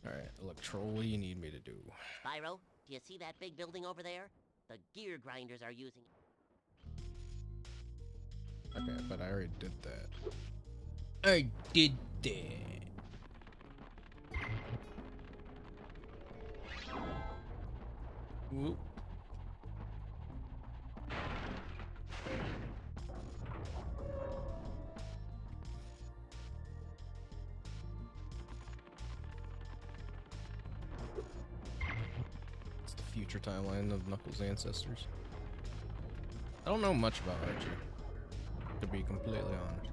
Alright, Electro, what do you need me to do? Spyro, do you see that big building over there? The gear grinders are using it. Okay, but I already did that. I did that. Whoop. It's the future timeline of Knuckles' ancestors. I don't know much about Archie, to be completely honest.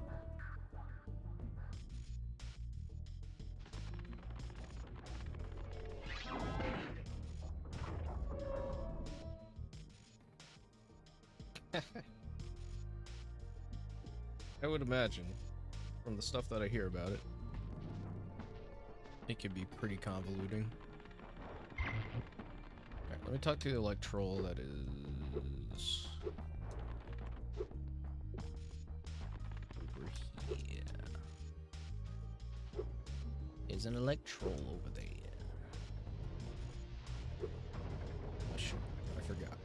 I would imagine, from the stuff that I hear about it, it could be pretty convoluting. Alright, let me talk to the Electrol that is over here. There's an Electrol over there. Oh shoot, I forgot.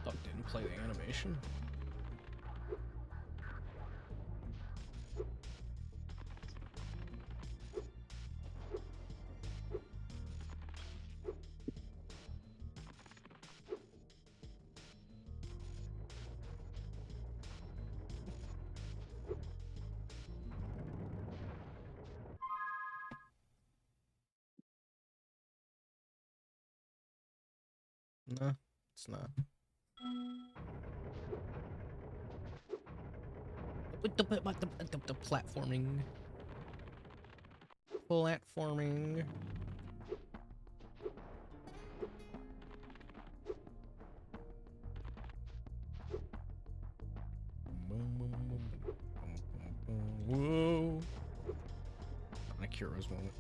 Oh, didn't play the animation? No, it's not. The platforming. Platforming. Whoa. Sonic Heroes moment.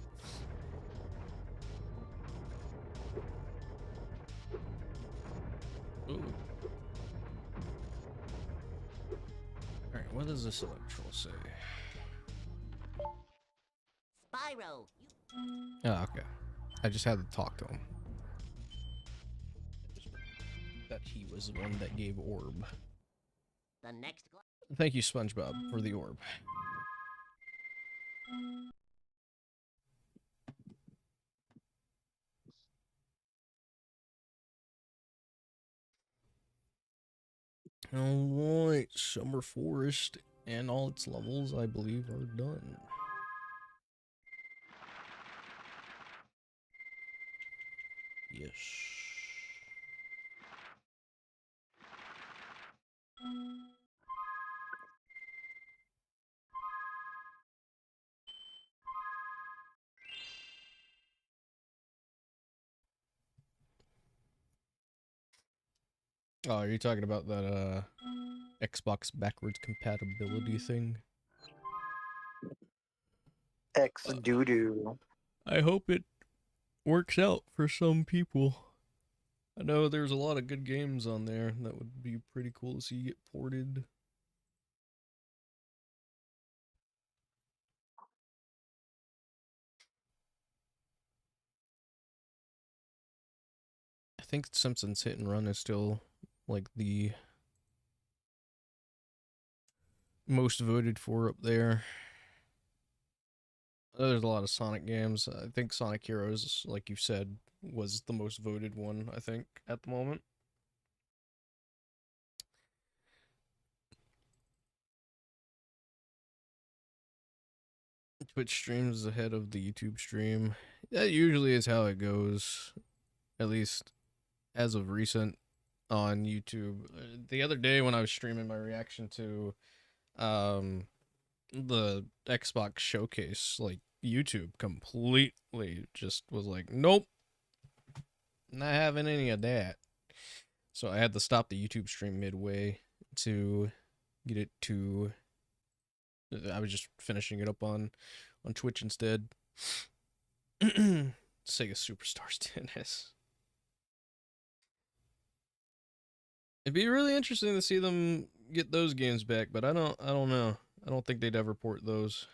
Ooh. Alright, what does this Electro say? Spyro, Oh, okay. I just had to talk to him. That he was the one that gave orb. the next Thank you, SpongeBob, for the orb. Alright, Summer Forest and all its levels, I believe, are done. Yes. Oh, are you talking about that, Xbox backwards compatibility thing? X doo-doo. I hope it works out for some people. I know there's a lot of good games on there that would be pretty cool to see get ported. I think Simpsons Hit and Run is still like the most voted for up there. There's a lot of Sonic games. I think Sonic Heroes, like you said, was the most voted one, I think, at the moment. Twitch streams ahead of the YouTube stream. That usually is how it goes, at least as of recent on YouTube. The other day when I was streaming my reaction to the Xbox showcase, like YouTube completely just was like, nope, not having any of that. So I had to stop the YouTube stream midway to get it to. I was just finishing it up on Twitch instead. Sega Superstars Tennis. It'd be really interesting to see them get those games back, but I don't know. I don't think they'd ever port those.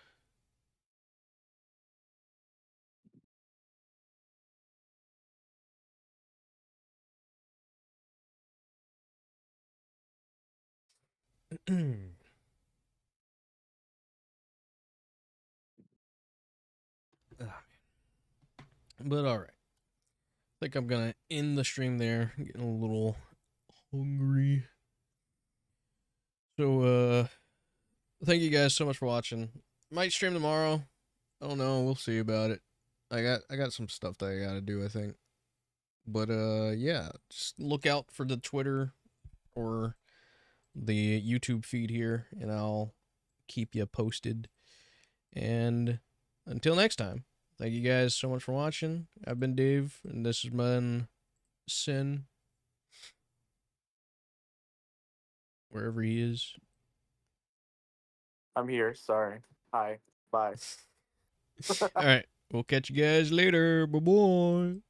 But alright. I think I'm gonna end the stream there. I'm getting a little hungry. So thank you guys so much for watching. Might stream tomorrow. I don't know, we'll see about it. I got some stuff that I gotta do, I think. But yeah, just look out for the Twitter or the YouTube feed here, and I'll keep you posted. And until next time, thank you guys so much for watching. I've been Dave, and this has been Sin. Wherever he is. I'm here. Sorry. Hi. Bye. All right. We'll catch you guys later. Bye-bye.